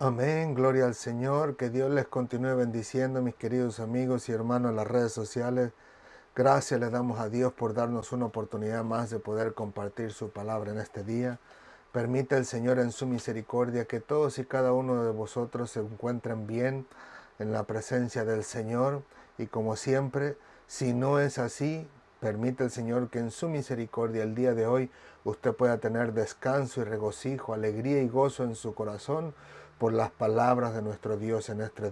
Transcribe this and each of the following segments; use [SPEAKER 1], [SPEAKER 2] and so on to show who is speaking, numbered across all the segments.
[SPEAKER 1] Amén, gloria al Señor, que Dios les continúe bendiciendo, mis queridos amigos y hermanos en las redes sociales. Gracias le damos a Dios por darnos una oportunidad más de poder compartir su palabra en este día. Permite el Señor en su misericordia que todos y cada uno de vosotros se encuentren bien en la presencia del Señor. Y como siempre, si no es así, permite el Señor que en su misericordia el día de hoy usted pueda tener descanso y regocijo, alegría y gozo en su corazón por las palabras de nuestro Dios en este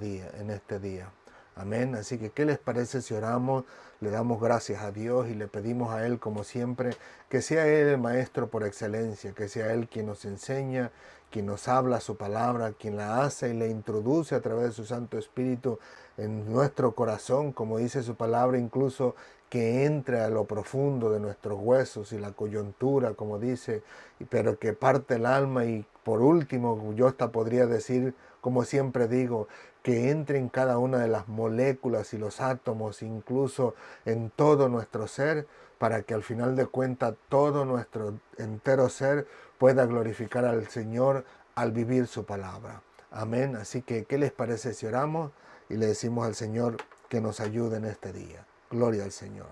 [SPEAKER 1] día. Amén. Así que, ¿qué les parece si oramos? Le damos gracias a Dios y le pedimos a Él, como siempre, que sea Él el Maestro por excelencia, que sea Él quien nos enseña, quien nos habla su palabra, quien la hace y la introduce a través de su Santo Espíritu en nuestro corazón, como dice su palabra, incluso que entre a lo profundo de nuestros huesos y la coyuntura, como dice, pero que parte el alma. Y por último, yo hasta podría decir, como siempre digo, que entre en cada una de las moléculas y los átomos, incluso en todo nuestro ser, para que al final de cuentas todo nuestro entero ser pueda glorificar al Señor al vivir su palabra. Amén. Así que, ¿qué les parece si oramos y le decimos al Señor que nos ayude en este día? Gloria al Señor.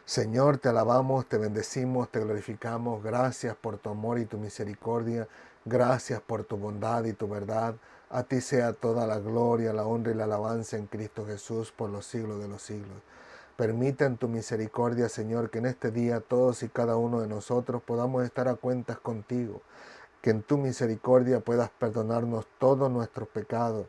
[SPEAKER 1] Señor, te alabamos, te bendecimos, te glorificamos. Gracias por tu amor y tu misericordia. Gracias por tu bondad y tu verdad. A ti sea toda la gloria, la honra y la alabanza en Cristo Jesús por los siglos de los siglos. Permita en tu misericordia, Señor, que en este día todos y cada uno de nosotros podamos estar a cuentas contigo. Que en tu misericordia puedas perdonarnos todos nuestros pecados,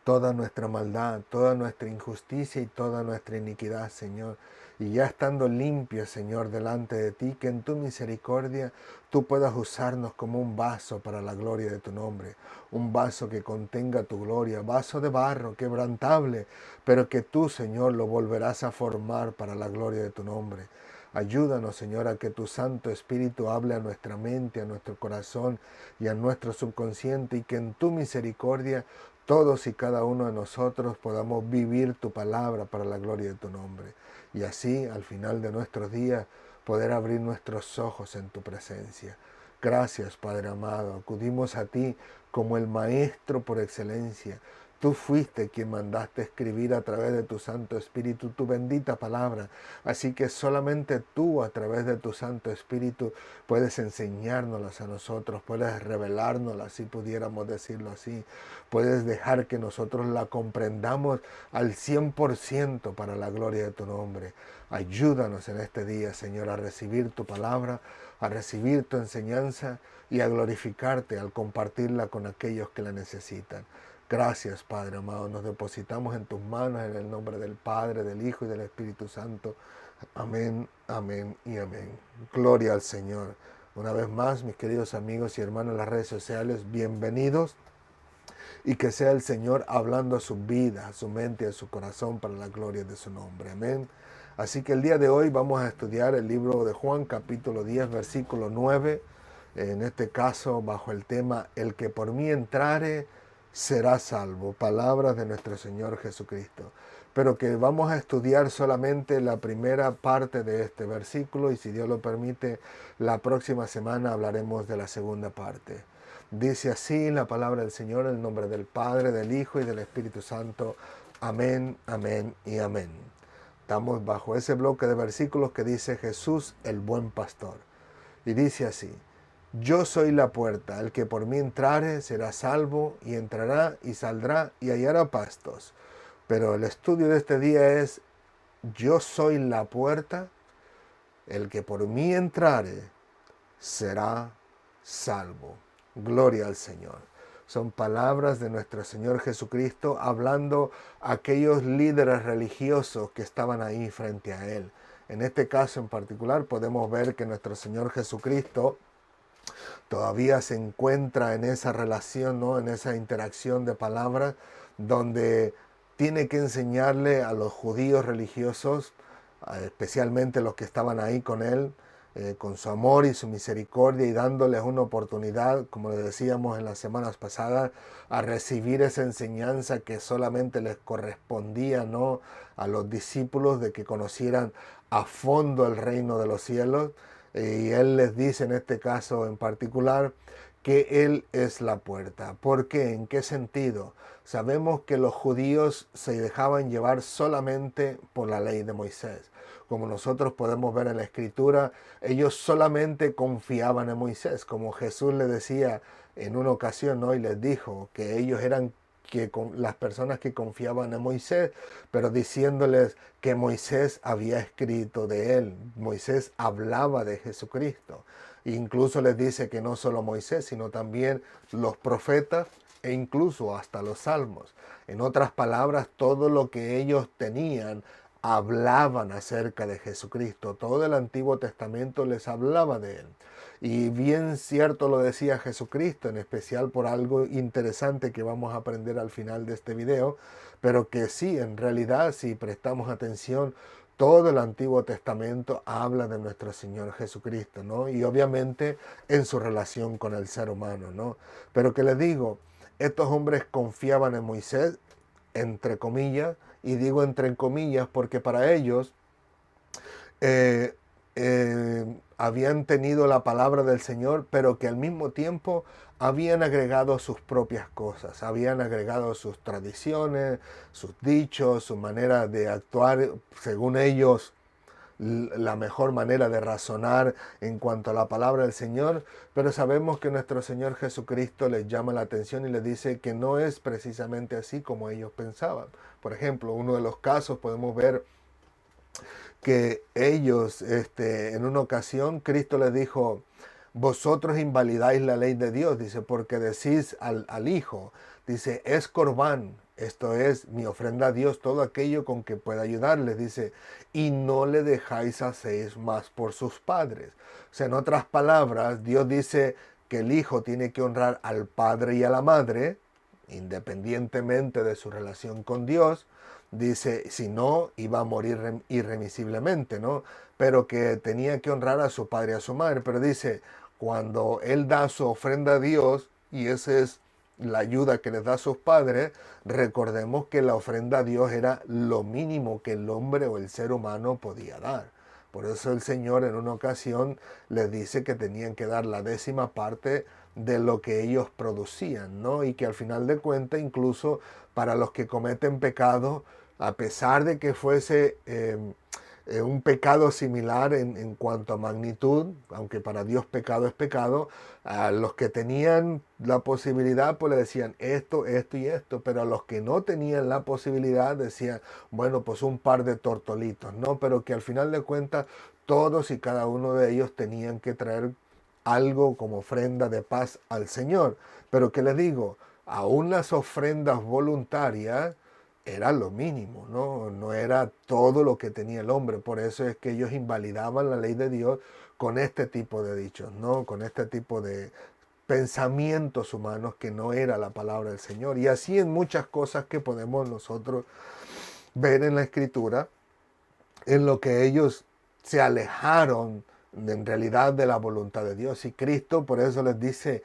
[SPEAKER 1] toda nuestra maldad, toda nuestra injusticia y toda nuestra iniquidad, Señor. Y ya estando limpios, Señor, delante de ti, que en tu misericordia tú puedas usarnos como un vaso para la gloria de tu nombre, un vaso que contenga tu gloria, vaso de barro quebrantable, pero que tú, Señor, lo volverás a formar para la gloria de tu nombre. Ayúdanos, Señor, a que tu Santo Espíritu hable a nuestra mente, a nuestro corazón y a nuestro subconsciente, y que en tu misericordia todos y cada uno de nosotros podamos vivir tu palabra para la gloria de tu nombre. Y así, al final de nuestros días, poder abrir nuestros ojos en tu presencia. Gracias, Padre amado. Acudimos a ti como el Maestro por excelencia. Tú fuiste quien mandaste escribir a través de tu Santo Espíritu tu bendita palabra. Así que solamente tú, a través de tu Santo Espíritu, puedes enseñárnoslas a nosotros, puedes revelárnoslas, si pudiéramos decirlo así. Puedes dejar que nosotros la comprendamos al 100% para la gloria de tu nombre. Ayúdanos en este día, Señor, a recibir tu palabra, a recibir tu enseñanza y a glorificarte al compartirla con aquellos que la necesitan. Gracias, Padre amado. Nos depositamos en tus manos en el nombre del Padre, del Hijo y del Espíritu Santo. Amén, amén y amén. Gloria al Señor. Una vez más, mis queridos amigos y hermanos en las redes sociales, bienvenidos. Y que sea el Señor hablando a su vida, a su mente y a su corazón para la gloria de su nombre. Amén. Así que el día de hoy vamos a estudiar el libro de Juan, capítulo 10, versículo 9. En este caso, bajo el tema, el que por mí entrare será salvo. Palabras de nuestro Señor Jesucristo. Pero que vamos a estudiar solamente la primera parte de este versículo, y si Dios lo permite, la próxima semana hablaremos de la segunda parte. Dice así la palabra del Señor, en el nombre del Padre, del Hijo y del Espíritu Santo. Amén, amén y amén. Estamos bajo ese bloque de versículos que dice Jesús, el buen pastor. Y dice así: yo soy la puerta, el que por mí entrare será salvo, y entrará y saldrá y hallará pastos. Pero el estudio de este día es: yo soy la puerta, el que por mí entrare será salvo. Gloria al Señor. Son palabras de nuestro Señor Jesucristo hablando a aquellos líderes religiosos que estaban ahí frente a Él. En este caso en particular podemos ver que nuestro Señor Jesucristo todavía se encuentra en esa relación, ¿no? En esa interacción de palabras donde tiene que enseñarle a los judíos religiosos, especialmente los que estaban ahí con él, con su amor y su misericordia, y dándoles una oportunidad, como le decíamos en las semanas pasadas, a recibir esa enseñanza que solamente les correspondía, ¿no?, a los discípulos, de que conocieran a fondo el reino de los cielos. Y él les dice en este caso en particular que Él es la puerta. ¿Por qué? ¿En qué sentido? Sabemos que los judíos se dejaban llevar solamente por la ley de Moisés. Como nosotros podemos ver en la Escritura, ellos solamente confiaban en Moisés, como Jesús le decía en una ocasión, ¿no? Y les dijo que ellos eran las personas que confiaban en Moisés, pero diciéndoles que Moisés había escrito de él. Moisés hablaba de Jesucristo. Incluso les dice que no solo Moisés, sino también los profetas e incluso hasta los salmos. En otras palabras, todo lo que ellos tenían hablaban acerca de Jesucristo. Todo el Antiguo Testamento les hablaba de él. Y bien cierto lo decía Jesucristo, en especial por algo interesante que vamos a aprender al final de este video, pero que sí, en realidad, si prestamos atención, todo el Antiguo Testamento habla de nuestro Señor Jesucristo, ¿no? Y obviamente en su relación con el ser humano, ¿no? Pero que les digo, estos hombres confiaban en Moisés, entre comillas, y digo entre comillas porque para ellos eh, habían tenido la palabra del Señor, pero que al mismo tiempo habían agregado sus propias cosas, habían agregado sus tradiciones, sus dichos, su manera de actuar, según ellos, la mejor manera de razonar en cuanto a la palabra del Señor, pero sabemos que nuestro Señor Jesucristo les llama la atención y les dice que no es precisamente así como ellos pensaban. Por ejemplo, uno de los casos podemos ver que ellos, en una ocasión, Cristo les dijo, vosotros invalidáis la ley de Dios, dice, porque decís al Hijo, dice, es corbán, esto es mi ofrenda a Dios, todo aquello con que pueda ayudarles, dice, y no le dejáis hacer más por sus padres. O sea, en otras palabras, Dios dice que el Hijo tiene que honrar al Padre y a la Madre, independientemente de su relación con Dios. Dice, si no, iba a morir irremisiblemente, ¿no? Pero que tenía que honrar a su padre y a su madre. Pero dice, cuando él da su ofrenda a Dios, y esa es la ayuda que les da a sus padres, recordemos que la ofrenda a Dios era lo mínimo que el hombre o el ser humano podía dar. Por eso el Señor en una ocasión les dice que tenían que dar la 10ª parte de lo que ellos producían, ¿no? Y que al final de cuentas, incluso para los que cometen pecado, a pesar de que fuese un pecado similar en cuanto a magnitud, aunque para Dios pecado es pecado, a los que tenían la posibilidad pues le decían esto, esto y esto, pero a los que no tenían la posibilidad decían, bueno, pues un par de tortolitos, ¿no? Pero que al final de cuentas todos y cada uno de ellos tenían que traer algo como ofrenda de paz al Señor. Pero que les digo, aún las ofrendas voluntarias era lo mínimo, ¿no? No era todo lo que tenía el hombre. Por eso es que ellos invalidaban la ley de Dios con este tipo de dichos, ¿no? Con este tipo de pensamientos humanos que no era la palabra del Señor. Y así en muchas cosas que podemos nosotros ver en la Escritura, en lo que ellos se alejaron en realidad de la voluntad de Dios. Y Cristo por eso les dice,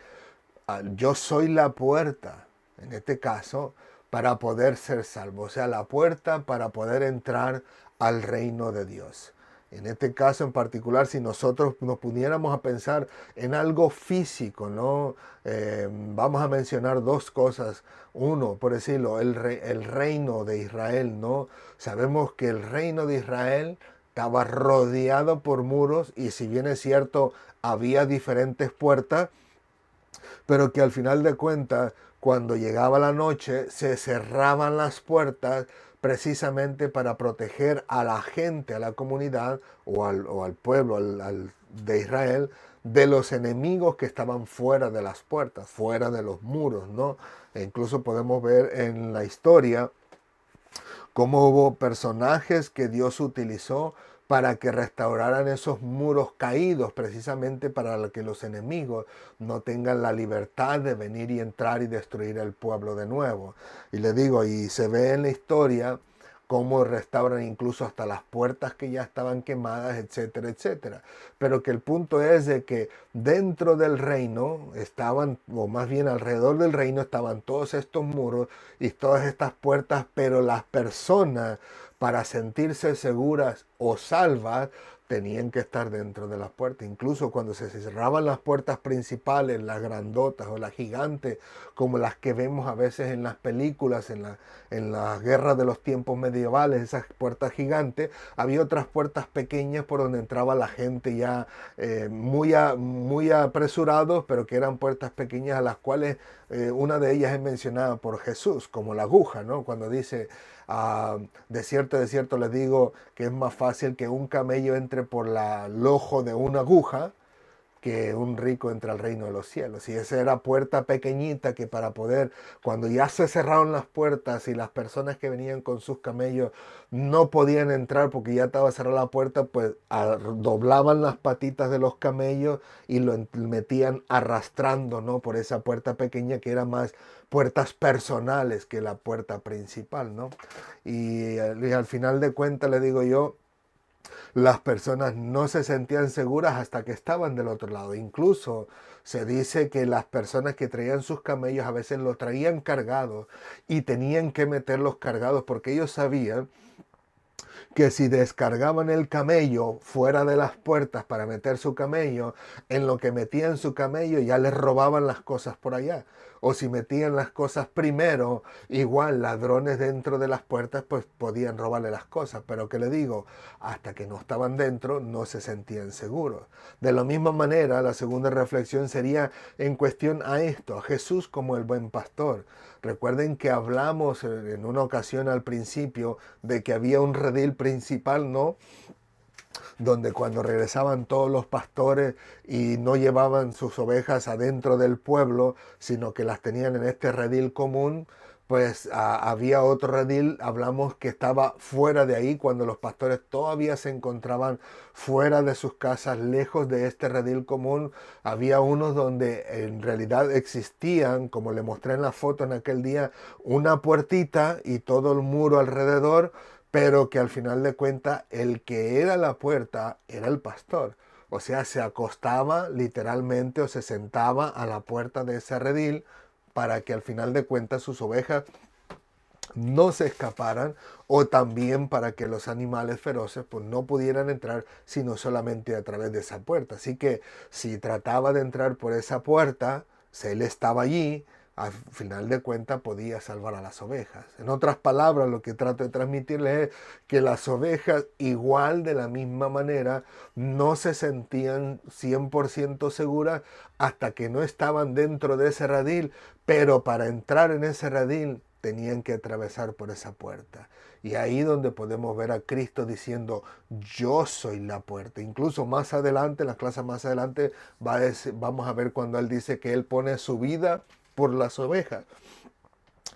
[SPEAKER 1] yo soy la puerta, en este caso, para poder ser salvo. O sea, la puerta para poder entrar al reino de Dios. En este caso en particular, si nosotros nos pudiéramos a pensar en algo físico, ¿no? Vamos a mencionar dos cosas. Uno, por decirlo, el reino de Israel, ¿no? Sabemos que el reino de Israel estaba rodeado por muros y si bien es cierto, había diferentes puertas, pero que al final de cuentas, cuando llegaba la noche, se cerraban las puertas precisamente para proteger a la gente, a la comunidad o al pueblo de Israel de los enemigos que estaban fuera de las puertas, fuera de los muros, ¿no? E incluso podemos ver en la historia cómo hubo personajes que Dios utilizó para que restauraran esos muros caídos, precisamente para que los enemigos no tengan la libertad de venir y entrar y destruir el pueblo de nuevo. Y le digo, y se ve en la historia cómo restauran incluso hasta las puertas que ya estaban quemadas, etcétera, etcétera. Pero que el punto es de que dentro del reino estaban, o más bien alrededor del reino estaban todos estos muros y todas estas puertas, pero las personas para sentirse seguras o salvas tenían que estar dentro de las puertas. Incluso cuando se cerraban las puertas principales, las grandotas o las gigantes, como las que vemos a veces en las películas, en las guerras de los tiempos medievales, esas puertas gigantes, había otras puertas pequeñas por donde entraba la gente ya muy apresurados, pero que eran puertas pequeñas a las cuales una de ellas es mencionada por Jesús, como la aguja, ¿no? Cuando dice, de cierto les digo que es más fácil que un camello entre por el ojo de una aguja que un rico entre al reino de los cielos. Y esa era puerta pequeñita que para poder, cuando ya se cerraron las puertas y las personas que venían con sus camellos no podían entrar porque ya estaba cerrada la puerta, pues doblaban las patitas de los camellos y lo metían arrastrando, ¿no? Por esa puerta pequeña que era más puertas personales que la puerta principal, ¿no? Y al final de cuentas le digo yo, las personas no se sentían seguras hasta que estaban del otro lado. Incluso se dice que las personas que traían sus camellos a veces los traían cargados y tenían que meterlos cargados porque ellos sabían que si descargaban el camello fuera de las puertas para meter su camello, en lo que metían su camello ya les robaban las cosas por allá. O si metían las cosas primero, igual ladrones dentro de las puertas, pues podían robarle las cosas. Pero que le digo, hasta que no estaban dentro, no se sentían seguros. De la misma manera, la segunda reflexión sería en cuestión a esto, a Jesús como el buen pastor. Recuerden que hablamos en una ocasión al principio de que había un redil principal, ¿no? Donde cuando regresaban todos los pastores y no llevaban sus ovejas adentro del pueblo, sino que las tenían en este redil común, pues había otro redil, hablamos que estaba fuera de ahí, cuando los pastores todavía se encontraban fuera de sus casas, lejos de este redil común. Había unos donde en realidad existían, como le mostré en la foto en aquel día, una puertita y todo el muro alrededor, pero que al final de cuentas el que era la puerta era el pastor. O sea, se acostaba literalmente o se sentaba a la puerta de ese redil para que al final de cuentas sus ovejas no se escaparan, o también para que los animales feroces pues no pudieran entrar sino solamente a través de esa puerta. Así que si trataba de entrar por esa puerta, si él estaba allí, al final de cuentas podía salvar a las ovejas. En otras palabras, lo que trato de transmitirles es que las ovejas, igual de la misma manera, no se sentían 100% seguras hasta que no estaban dentro de ese redil, pero para entrar en ese redil tenían que atravesar por esa puerta. Y ahí donde podemos ver a Cristo diciendo, yo soy la puerta. Incluso más adelante, en las clases más adelante, vamos a ver cuando Él dice que Él pone su vida por las ovejas.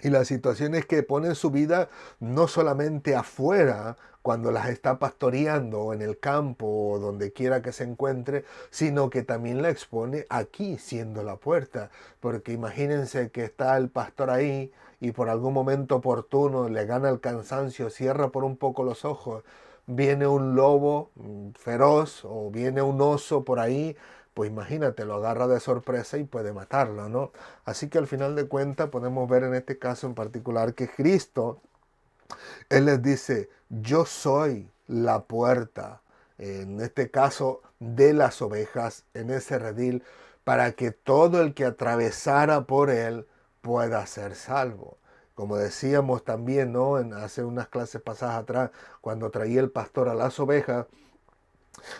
[SPEAKER 1] Y la situación es que pone su vida no solamente afuera, cuando las está pastoreando, o en el campo, o donde quiera que se encuentre, sino que también la expone aquí, siendo la puerta. Porque imagínense que está el pastor ahí y por algún momento oportuno le gana el cansancio, cierra por un poco los ojos, viene un lobo feroz o viene un oso por ahí, pues imagínate, lo agarra de sorpresa y puede matarlo, ¿no? Así que al final de cuentas podemos ver en este caso en particular que Cristo, Él les dice, yo soy la puerta, en este caso de las ovejas, en ese redil, para que todo el que atravesara por Él pueda ser salvo. Como decíamos también, ¿no? Hace unas clases pasadas atrás, cuando traía el pastor a las ovejas,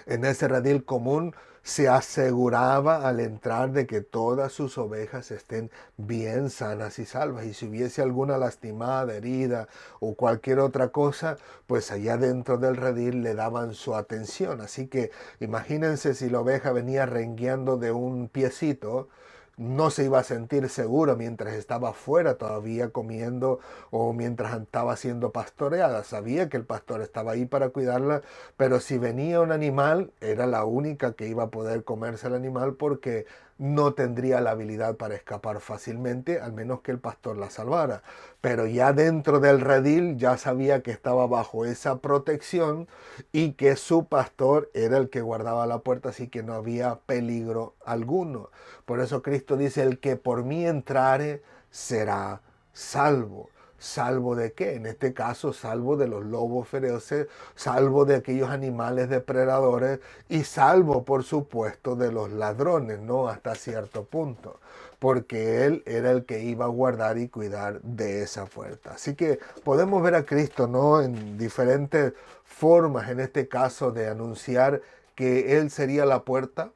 [SPEAKER 1] en ese redil común se aseguraba al entrar de que todas sus ovejas estén bien sanas y salvas. Y si hubiese alguna lastimada, herida o cualquier otra cosa, pues allá dentro del redil le daban su atención. Así que imagínense si la oveja venía rengueando de un piecito, no se iba a sentir segura mientras estaba fuera todavía comiendo o mientras estaba siendo pastoreada. Sabía que el pastor estaba ahí para cuidarla, pero si venía un animal, era la única que iba a poder comerse el animal porque no tendría la habilidad para escapar fácilmente, al menos que el pastor la salvara. Pero ya dentro del redil ya sabía que estaba bajo esa protección y que su pastor era el que guardaba la puerta, así que no había peligro alguno. Por eso Cristo dice, el que por mí entrare será salvo. ¿Salvo de qué? En este caso, salvo de los lobos feroces, salvo de aquellos animales depredadores y salvo, por supuesto, de los ladrones, ¿no? Hasta cierto punto, porque Él era el que iba a guardar y cuidar de esa puerta. Así que podemos ver a Cristo, ¿no? En diferentes formas, en este caso, de anunciar que Él sería la puerta,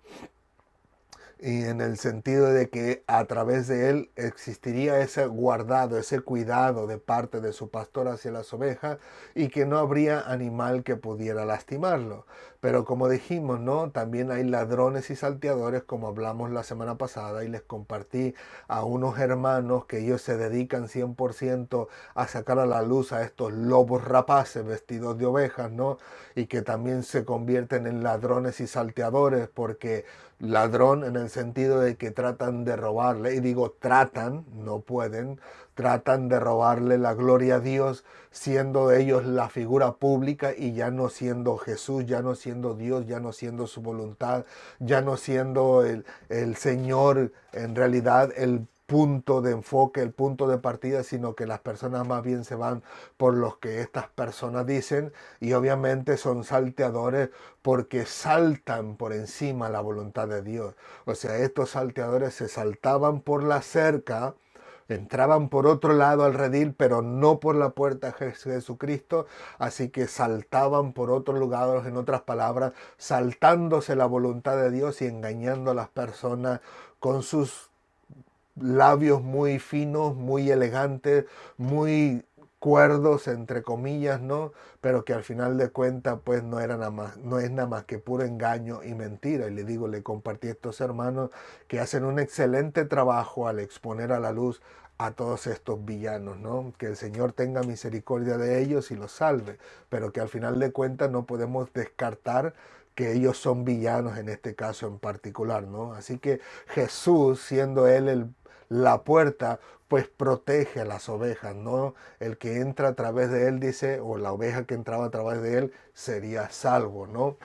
[SPEAKER 1] y en el sentido de que a través de él existiría ese guardado, ese cuidado de parte de su pastor hacia las ovejas y que no habría animal que pudiera lastimarlo. Pero como dijimos, ¿no? También hay ladrones y salteadores, como hablamos la semana pasada y les compartí a unos hermanos que ellos se dedican 100% a sacar a la luz a estos lobos rapaces vestidos de ovejas, ¿no? Y que también se convierten en ladrones y salteadores porque ladrón en el sentido de que tratan de robarle, y digo tratan, no pueden, tratan de robarle la gloria a Dios, siendo ellos la figura pública y ya no siendo Jesús, ya no siendo Dios, ya no siendo su voluntad, ya no siendo el Señor, en realidad el punto de enfoque, el punto de partida, sino que las personas más bien se van por los que estas personas dicen y obviamente son salteadores porque saltan por encima la voluntad de Dios. O sea, estos salteadores se saltaban por la cerca, entraban por otro lado al redil, pero no por la puerta de Jesucristo, así que saltaban por otro lugar, en otras palabras, saltándose la voluntad de Dios y engañando a las personas con sus labios muy finos, muy elegantes, muy cuerdos entre comillas, ¿no? Pero que al final de cuentas pues no era nada más, no es nada más que puro engaño y mentira. Y le digo, le compartí a estos hermanos que hacen un excelente trabajo al exponer a la luz a todos estos villanos, ¿no? Que el Señor tenga misericordia de ellos y los salve, pero que al final de cuentas no podemos descartar que ellos son villanos en este caso en particular, ¿no? Así que Jesús, siendo él la puerta, pues protege a las ovejas, ¿no? El que entra a través de él, dice, o la oveja que entraba a través de él, sería salvo, ¿no?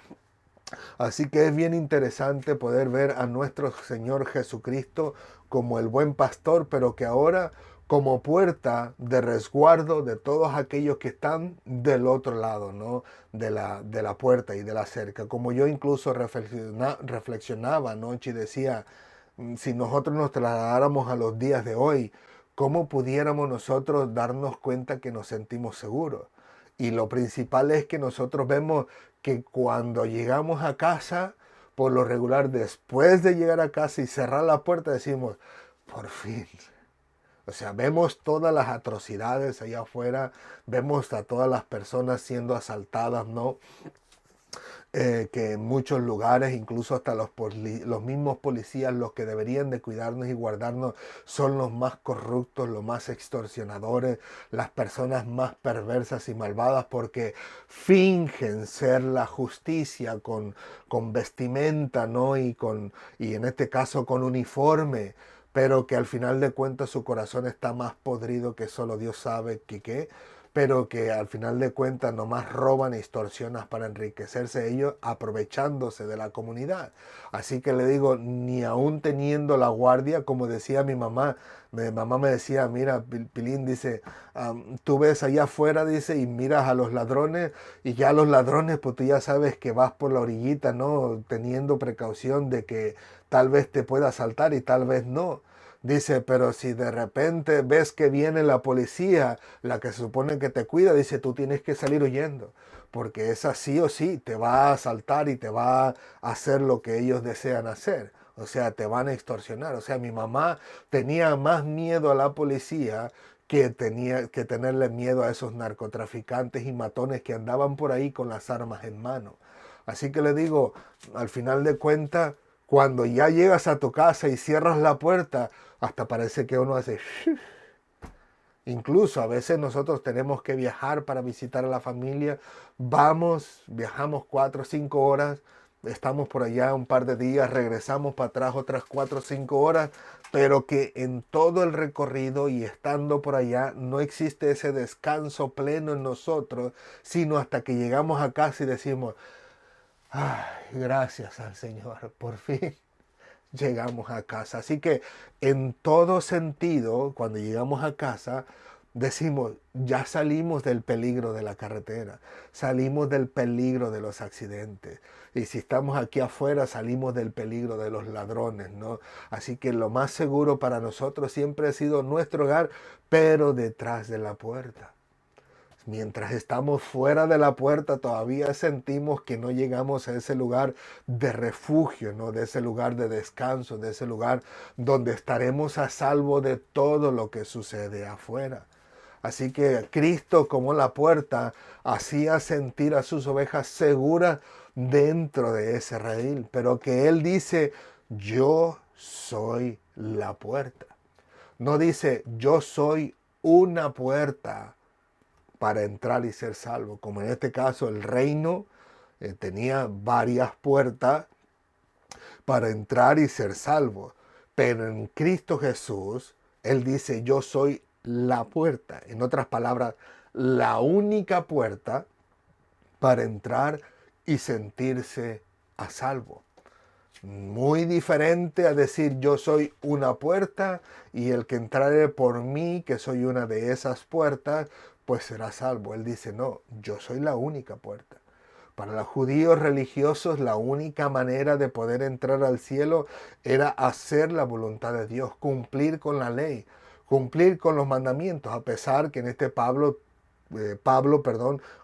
[SPEAKER 1] Así que es bien interesante poder ver a nuestro Señor Jesucristo como el buen pastor, pero que ahora como puerta de resguardo de todos aquellos que están del otro lado, ¿no? De la puerta y de la cerca. Como yo incluso reflexionaba anoche y decía, si nosotros nos trasladáramos a los días de hoy, ¿cómo pudiéramos nosotros darnos cuenta que nos sentimos seguros? Y lo principal es que nosotros vemos que cuando llegamos a casa, por lo regular, después de llegar a casa y cerrar la puerta, decimos, por fin. O sea, vemos todas las atrocidades allá afuera, vemos a todas las personas siendo asaltadas, ¿no? Que en muchos lugares, incluso hasta los mismos policías, los que deberían de cuidarnos y guardarnos, son los más corruptos, los más extorsionadores, las personas más perversas y malvadas, porque fingen ser la justicia con vestimenta, ¿no? Y en este caso con uniforme, pero que al final de cuentas su corazón está más podrido que solo Dios sabe que qué, pero que al final de cuentas nomás roban e extorsionan para enriquecerse ellos aprovechándose de la comunidad. Así que le digo, ni aún teniendo la guardia, como decía mi mamá me decía, mira, Pilín, dice, tú ves allá afuera, dice, y miras a los ladrones, y ya los ladrones, pues tú ya sabes que vas por la orillita, ¿no? Teniendo precaución de que tal vez te pueda asaltar y tal vez no. Dice, pero si de repente ves que viene la policía, la que se supone que te cuida, dice, tú tienes que salir huyendo, porque esa sí o sí te va a asaltar y te va a hacer lo que ellos desean hacer. O sea, te van a extorsionar. O sea, mi mamá tenía más miedo a la policía que tenía que tenerle miedo a esos narcotraficantes y matones que andaban por ahí con las armas en mano. Así que le digo, al final de cuentas, cuando ya llegas a tu casa y cierras la puerta, hasta parece que uno hace... Incluso a veces nosotros tenemos que viajar para visitar a la familia. Vamos, viajamos 4 o 5 horas, estamos por allá un par de días, regresamos para atrás otras 4 o 5 horas, pero que en todo el recorrido y estando por allá no existe ese descanso pleno en nosotros, sino hasta que llegamos a casa y decimos, ay, gracias al Señor, por fin llegamos a casa. Así que en todo sentido, cuando llegamos a casa, decimos, ya salimos del peligro de la carretera, salimos del peligro de los accidentes. Y si estamos aquí afuera, salimos del peligro de los ladrones, ¿no? Así que lo más seguro para nosotros siempre ha sido nuestro hogar, pero detrás de la puerta. Mientras estamos fuera de la puerta, todavía sentimos que no llegamos a ese lugar de refugio, ¿no? De ese lugar de descanso, de ese lugar donde estaremos a salvo de todo lo que sucede afuera. Así que Cristo, como la puerta, hacía sentir a sus ovejas seguras dentro de ese redil, pero que Él dice, yo soy la puerta. No dice, yo soy una puerta para entrar y ser salvo. Como en este caso el reino tenía varias puertas para entrar y ser salvo. Pero en Cristo Jesús, Él dice, yo soy la puerta. En otras palabras, la única puerta para entrar y sentirse a salvo. Muy diferente a decir yo soy una puerta y el que entrare por mí, que soy una de esas puertas, pues será salvo. Él dice, no, yo soy la única puerta. Para los judíos religiosos la única manera de poder entrar al cielo era hacer la voluntad de Dios, cumplir con la ley, cumplir con los mandamientos, a pesar que en este Pablo,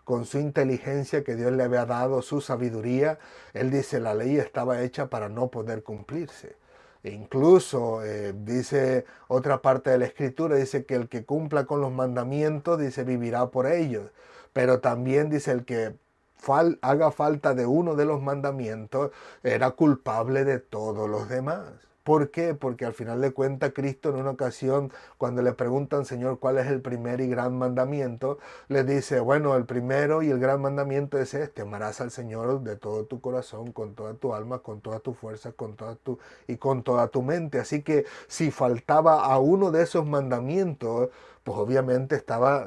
[SPEAKER 1] con su inteligencia que Dios le había dado, su sabiduría, él dice la ley estaba hecha para no poder cumplirse. E incluso dice otra parte de la escritura, dice que el que cumpla con los mandamientos, dice, vivirá por ellos. Pero también dice el que haga falta de uno de los mandamientos, era culpable de todos los demás. ¿Por qué? Porque al final de cuentas Cristo en una ocasión, cuando le preguntan, Señor, ¿cuál es el primer y gran mandamiento? Les dice, bueno, el primero y el gran mandamiento es este: amarás al Señor de todo tu corazón, con toda tu alma, con toda tu fuerza, y con toda tu mente. Así que si faltaba a uno de esos mandamientos, pues obviamente estaba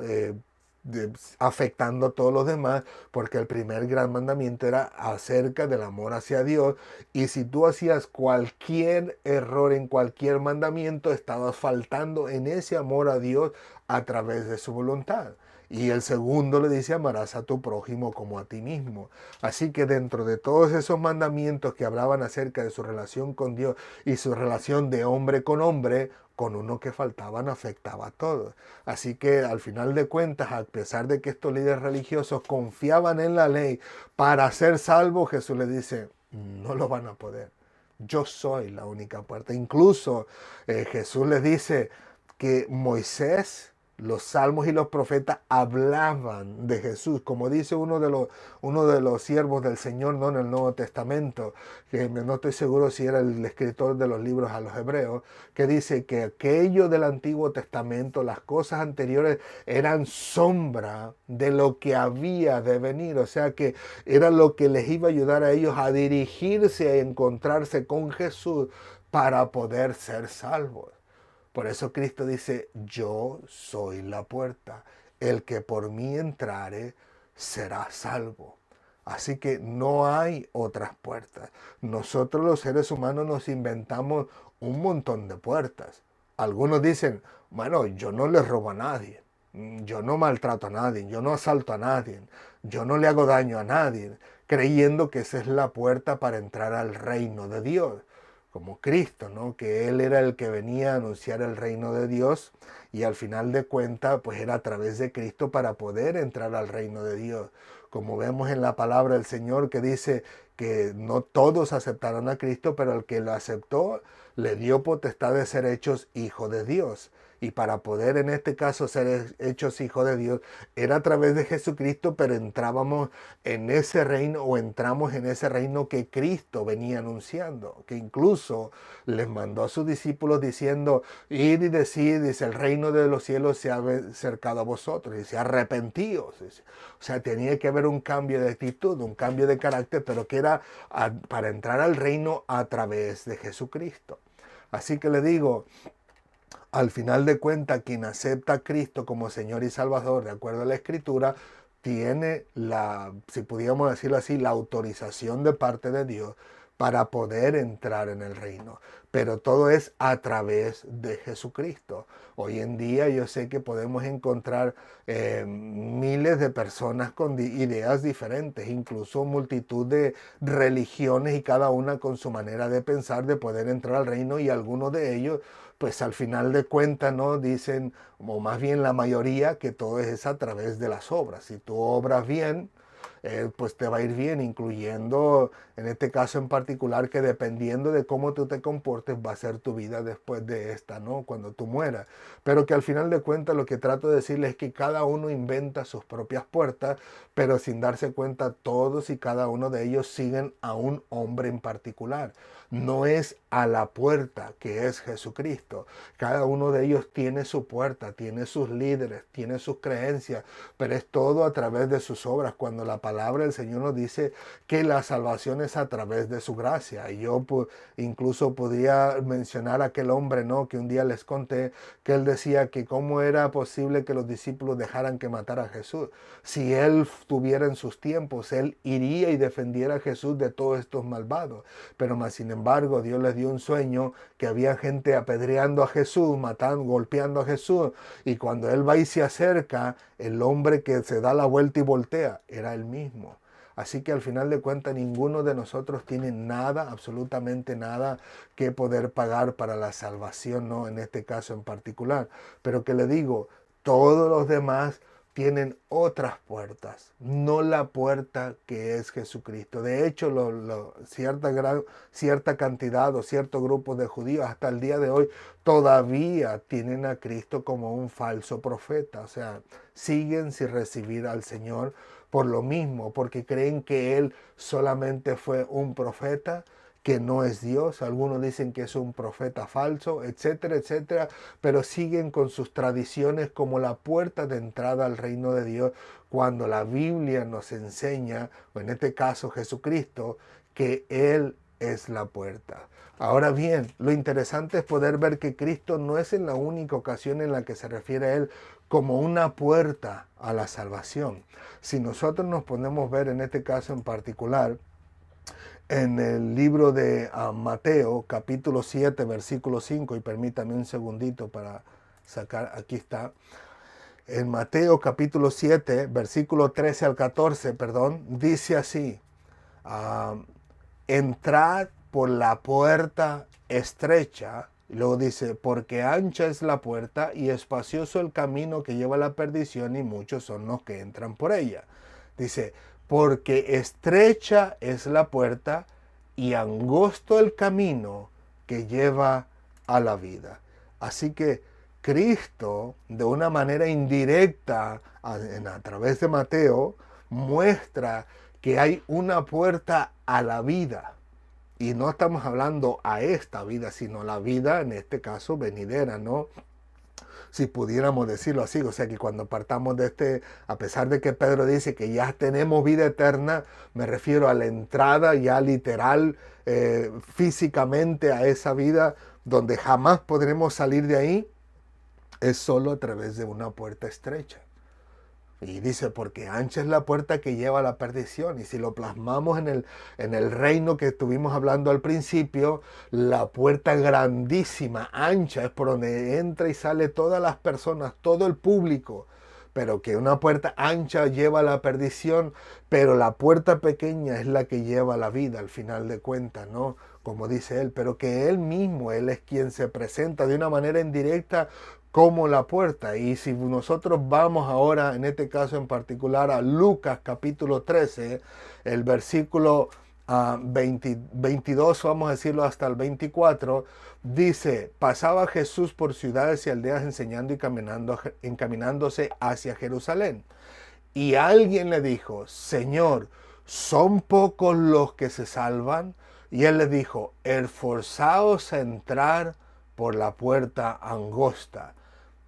[SPEAKER 1] afectando a todos los demás, porque el primer gran mandamiento era acerca del amor hacia Dios, y si tú hacías cualquier error en cualquier mandamiento, estabas faltando en ese amor a Dios a través de su voluntad. Y el segundo le dice, amarás a tu prójimo como a ti mismo. Así que dentro de todos esos mandamientos que hablaban acerca de su relación con Dios y su relación de hombre, con uno que faltaban afectaba a todos. Así que al final de cuentas, a pesar de que estos líderes religiosos confiaban en la ley para ser salvos, Jesús les dice, no lo van a poder. Yo soy la única puerta. Incluso Jesús les dice que Moisés, los salmos y los profetas hablaban de Jesús, como dice uno de los siervos del Señor, ¿no? En el Nuevo Testamento, que no estoy seguro si era el escritor de los libros a los hebreos, que dice que aquello del Antiguo Testamento, las cosas anteriores, eran sombra de lo que había de venir. O sea que era lo que les iba a ayudar a ellos a dirigirse, a encontrarse con Jesús para poder ser salvos. Por eso Cristo dice, yo soy la puerta. El que por mí entrare será salvo. Así que no hay otras puertas. Nosotros los seres humanos nos inventamos un montón de puertas. Algunos dicen, bueno, yo no le robo a nadie, yo no maltrato a nadie, yo no asalto a nadie, yo no le hago daño a nadie, creyendo que esa es la puerta para entrar al reino de Dios, como Cristo, ¿no? Que Él era el que venía a anunciar el reino de Dios, y al final de cuentas, pues era a través de Cristo para poder entrar al reino de Dios. Como vemos en la palabra del Señor, que dice que no todos aceptaron a Cristo, pero el que lo aceptó le dio potestad de ser hechos hijo de Dios. Y para poder en este caso ser hechos hijos de Dios, era a través de Jesucristo, pero entrábamos en ese reino, o entramos en ese reino que Cristo venía anunciando, que incluso les mandó a sus discípulos diciendo, id y decid, dice, el reino de los cielos se ha acercado a vosotros, dice, arrepentíos. Dice. O sea, tenía que haber un cambio de actitud, un cambio de carácter, pero que era para entrar al reino a través de Jesucristo. Así que le digo, al final de cuentas, quien acepta a Cristo como Señor y Salvador, de acuerdo a la Escritura, tiene si pudiéramos decirlo así, la autorización de parte de Dios para poder entrar en el reino. Pero todo es a través de Jesucristo. Hoy en día yo sé que podemos encontrar miles de personas con ideas diferentes, incluso multitud de religiones y cada una con su manera de pensar de poder entrar al reino, y algunos de ellos pues al final de cuentas no dicen, o más bien la mayoría, que todo es a través de las obras. Si tú obras bien, pues te va a ir bien, incluyendo en este caso en particular, que dependiendo de cómo tú te comportes va a ser tu vida después de esta, ¿no? Cuando tú mueras. Pero que al final de cuentas lo que trato de decirles es que cada uno inventa sus propias puertas, pero sin darse cuenta todos y cada uno de ellos siguen a un hombre en particular. No es a la puerta, que es Jesucristo. Cada uno de ellos tiene su puerta, tiene sus líderes, tiene sus creencias, pero es todo a través de sus obras. Cuando la palabra del Señor nos dice que la salvación es a través de su gracia. Y yo incluso podría mencionar a aquel hombre, ¿no?, que un día les conté, que él decía que cómo era posible que los discípulos dejaran que matara a Jesús. Si él tuviera en sus tiempos, él iría y defendiera a Jesús de todos estos malvados. Pero más sin embargo, Dios les dio un sueño que había gente apedreando a Jesús, matando, golpeando a Jesús. Y cuando él va y se acerca, el hombre que se da la vuelta y voltea era él mismo. Así que al final de cuentas ninguno de nosotros tiene nada, absolutamente nada, que poder pagar para la salvación, ¿no?, en este caso en particular. Pero que le digo, todos los demás tienen otras puertas, no la puerta que es Jesucristo. De hecho, cierta cantidad o cierto grupo de judíos hasta el día de hoy todavía tienen a Cristo como un falso profeta. O sea, siguen sin recibir al Señor por lo mismo, porque creen que Él solamente fue un profeta, que no es Dios. Algunos dicen que es un profeta falso, etcétera, etcétera, pero siguen con sus tradiciones como la puerta de entrada al reino de Dios, cuando la Biblia nos enseña, o en este caso Jesucristo, que Él es la puerta. Ahora bien, lo interesante es poder ver que Cristo no es en la única ocasión en la que se refiere a Él como una puerta a la salvación. Si nosotros nos podemos ver en este caso en particular, en el libro de Mateo, capítulo 7, versículo 5, y permítame un segundito para sacar, aquí está. En Mateo, capítulo 7, versículo 13 al 14, perdón, dice así, entrad por la puerta estrecha, y luego dice, porque ancha es la puerta y espacioso el camino que lleva a la perdición, y muchos son los que entran por ella. Dice, porque estrecha es la puerta y angosto el camino que lleva a la vida. Así que Cristo, de una manera indirecta, a través de Mateo, muestra que hay una puerta a la vida. Y no estamos hablando a esta vida, sino la vida, en este caso, venidera, ¿no?, si pudiéramos decirlo así. O sea que cuando partamos de este, a pesar de que Pedro dice que ya tenemos vida eterna, me refiero a la entrada ya literal, físicamente a esa vida donde jamás podremos salir de ahí, es solo a través de una puerta estrecha. Y dice, porque ancha es la puerta que lleva a la perdición. Y si lo plasmamos en el reino que estuvimos hablando al principio, la puerta grandísima, ancha, es por donde entra y sale todas las personas, todo el público. Pero que una puerta ancha lleva a la perdición, pero la puerta pequeña es la que lleva a la vida, al final de cuentas, ¿no? Como dice él, pero que él mismo, él es quien se presenta de una manera indirecta como la puerta. Y si nosotros vamos ahora, en este caso en particular, a Lucas capítulo 13, el versículo 22, vamos a decirlo hasta el 24, dice, pasaba Jesús por ciudades y aldeas enseñando y encaminándose hacia Jerusalén. Y alguien le dijo, Señor, ¿son pocos los que se salvan? Y él le dijo, esforzaos a entrar por la puerta angosta.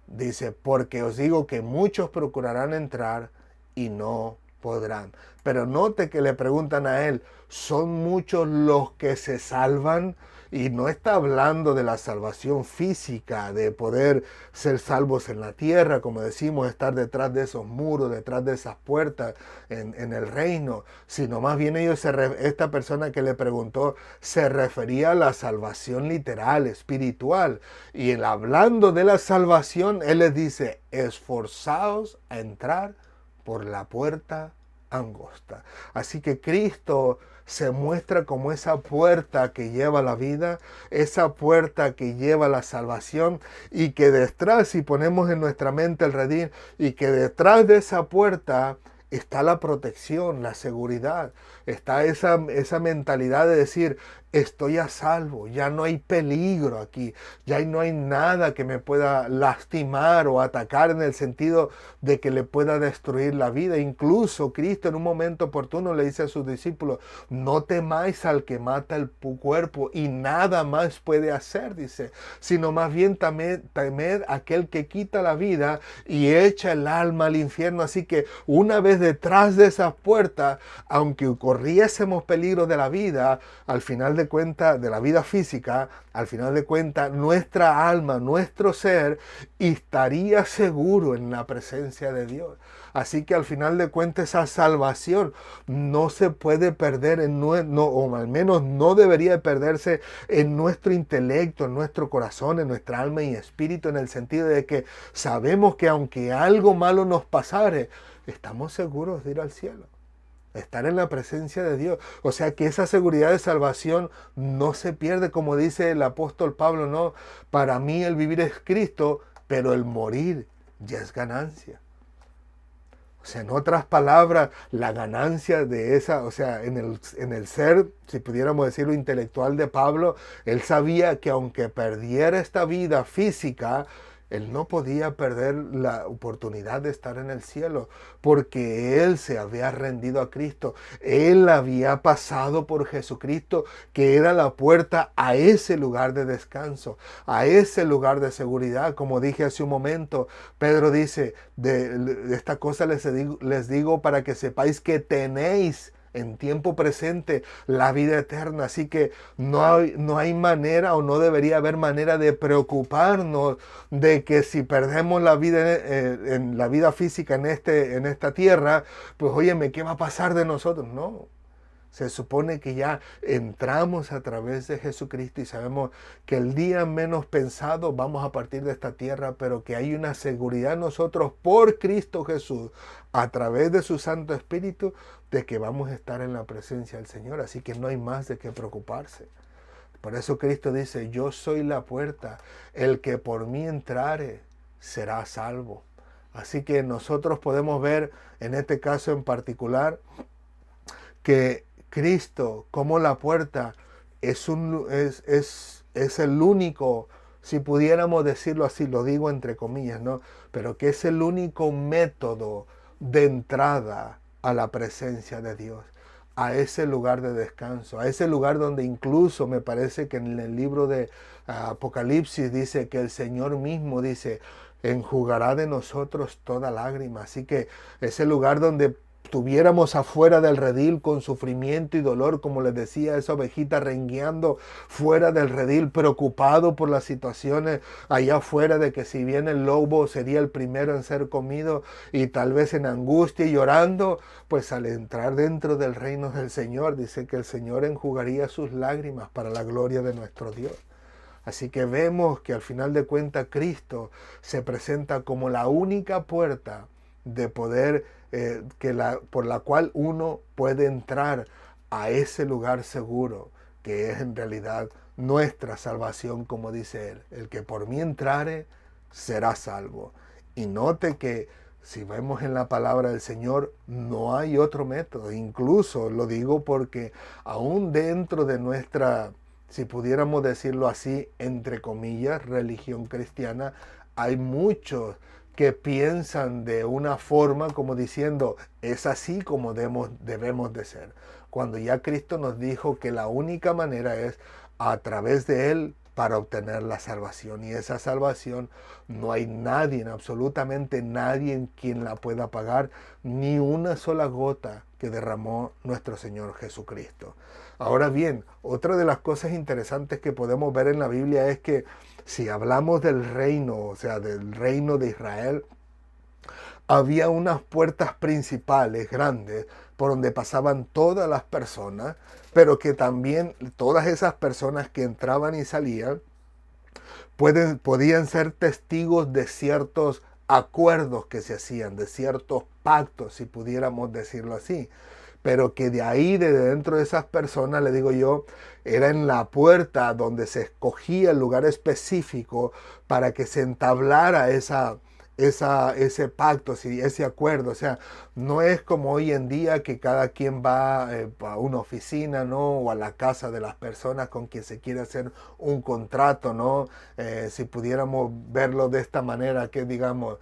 [SPEAKER 1] Dice, porque os digo que muchos procurarán entrar y no podrán. Pero note que le preguntan a él, ¿son muchos los que se salvan? Y no está hablando de la salvación física, de poder ser salvos en la tierra, como decimos, estar detrás de esos muros, detrás de esas puertas en el reino, sino más bien esta persona que le preguntó se refería a la salvación literal, espiritual. Y hablando de la salvación, él les dice, esforzaos a entrar por la puerta angosta. Así que Cristo se muestra como esa puerta que lleva la vida, esa puerta que lleva la salvación, y que detrás, si ponemos en nuestra mente el redil, y que detrás de esa puerta está la protección, la seguridad, está esa mentalidad de decir, estoy a salvo, ya no hay peligro aquí, ya no hay nada que me pueda lastimar o atacar en el sentido de que le pueda destruir la vida. Incluso Cristo en un momento oportuno le dice a sus discípulos, no temáis al que mata el cuerpo y nada más puede hacer, dice, sino más bien temed aquel que quita la vida y echa el alma al infierno. Así que una vez detrás de esas puertas, aunque corriésemos peligro de la vida, al final de cuentas, de la vida física, al final de cuentas, nuestra alma, nuestro ser, estaría seguro en la presencia de Dios. Así que al final de cuentas, esa salvación no se puede perder o al menos no debería perderse en nuestro intelecto, en nuestro corazón, en nuestra alma y espíritu, en el sentido de que sabemos que aunque algo malo nos pasare, estamos seguros de ir al cielo, estar en la presencia de Dios. O sea que esa seguridad de salvación no se pierde, como dice el apóstol Pablo, no, para mí el vivir es Cristo, pero el morir ya es ganancia. O sea, en otras palabras, la ganancia de esa, o sea, en el ser, si pudiéramos decirlo, intelectual de Pablo, él sabía que aunque perdiera esta vida física, él no podía perder la oportunidad de estar en el cielo, porque él se había rendido a Cristo. Él había pasado por Jesucristo, que era la puerta a ese lugar de descanso, a ese lugar de seguridad. Como dije hace un momento, Pedro dice, de esta cosa les digo para que sepáis que tenéis en tiempo presente la vida eterna. Así que no hay manera, o no debería haber manera de preocuparnos de que si perdemos la vida en la vida física en esta tierra, pues óyeme, ¿qué va a pasar de nosotros? No. Se supone que ya entramos a través de Jesucristo y sabemos que el día menos pensado vamos a partir de esta tierra, pero que hay una seguridad en nosotros por Cristo Jesús, a través de su Santo Espíritu, de que vamos a estar en la presencia del Señor. Así que no hay más de qué preocuparse. Por eso Cristo dice, yo soy la puerta, el que por mí entrare será salvo. Así que nosotros podemos ver en este caso en particular que Cristo como la puerta es el único, si pudiéramos decirlo así, lo digo entre comillas, ¿no? Pero que es el único método de entrada a la presencia de Dios, a ese lugar de descanso, a ese lugar donde incluso me parece que en el libro de Apocalipsis dice que el Señor mismo dice, enjugará de nosotros toda lágrima. Así que ese lugar donde estuviéramos afuera del redil con sufrimiento y dolor, como les decía, esa ovejita rengueando fuera del redil, preocupado por las situaciones allá afuera, de que si viene el lobo sería el primero en ser comido, y tal vez en angustia y llorando, pues al entrar dentro del reino del Señor, dice que el Señor enjugaría sus lágrimas para la gloria de nuestro Dios. Así que vemos que al final de cuentas Cristo se presenta como la única puerta de poder, por la cual uno puede entrar a ese lugar seguro, que es en realidad nuestra salvación, como dice él. El que por mí entrare será salvo. Y note que si vemos en la palabra del Señor, no hay otro método. Incluso lo digo porque aún dentro de nuestra, si pudiéramos decirlo así, entre comillas, religión cristiana, hay muchos que piensan de una forma como diciendo, es así como debemos de ser. Cuando ya Cristo nos dijo que la única manera es a través de Él para obtener la salvación. Y esa salvación no hay nadie, absolutamente nadie en quien la pueda pagar, ni una sola gota que derramó nuestro Señor Jesucristo. Ahora bien, otra de las cosas interesantes que podemos ver en la Biblia es que si hablamos del reino, o sea, del reino de Israel, había unas puertas principales grandes por donde pasaban todas las personas, pero que también todas esas personas que entraban y salían podían ser testigos de ciertos acuerdos que se hacían, de ciertos pactos, si pudiéramos decirlo así. Pero que de ahí, de dentro de esas personas, le digo yo, era en la puerta donde se escogía el lugar específico para que se entablara ese pacto, ese acuerdo. O sea, no es como hoy en día que cada quien va a una oficina, ¿no? O a la casa de las personas con quien se quiere hacer un contrato, ¿no? Si pudiéramos verlo de esta manera, que digamos,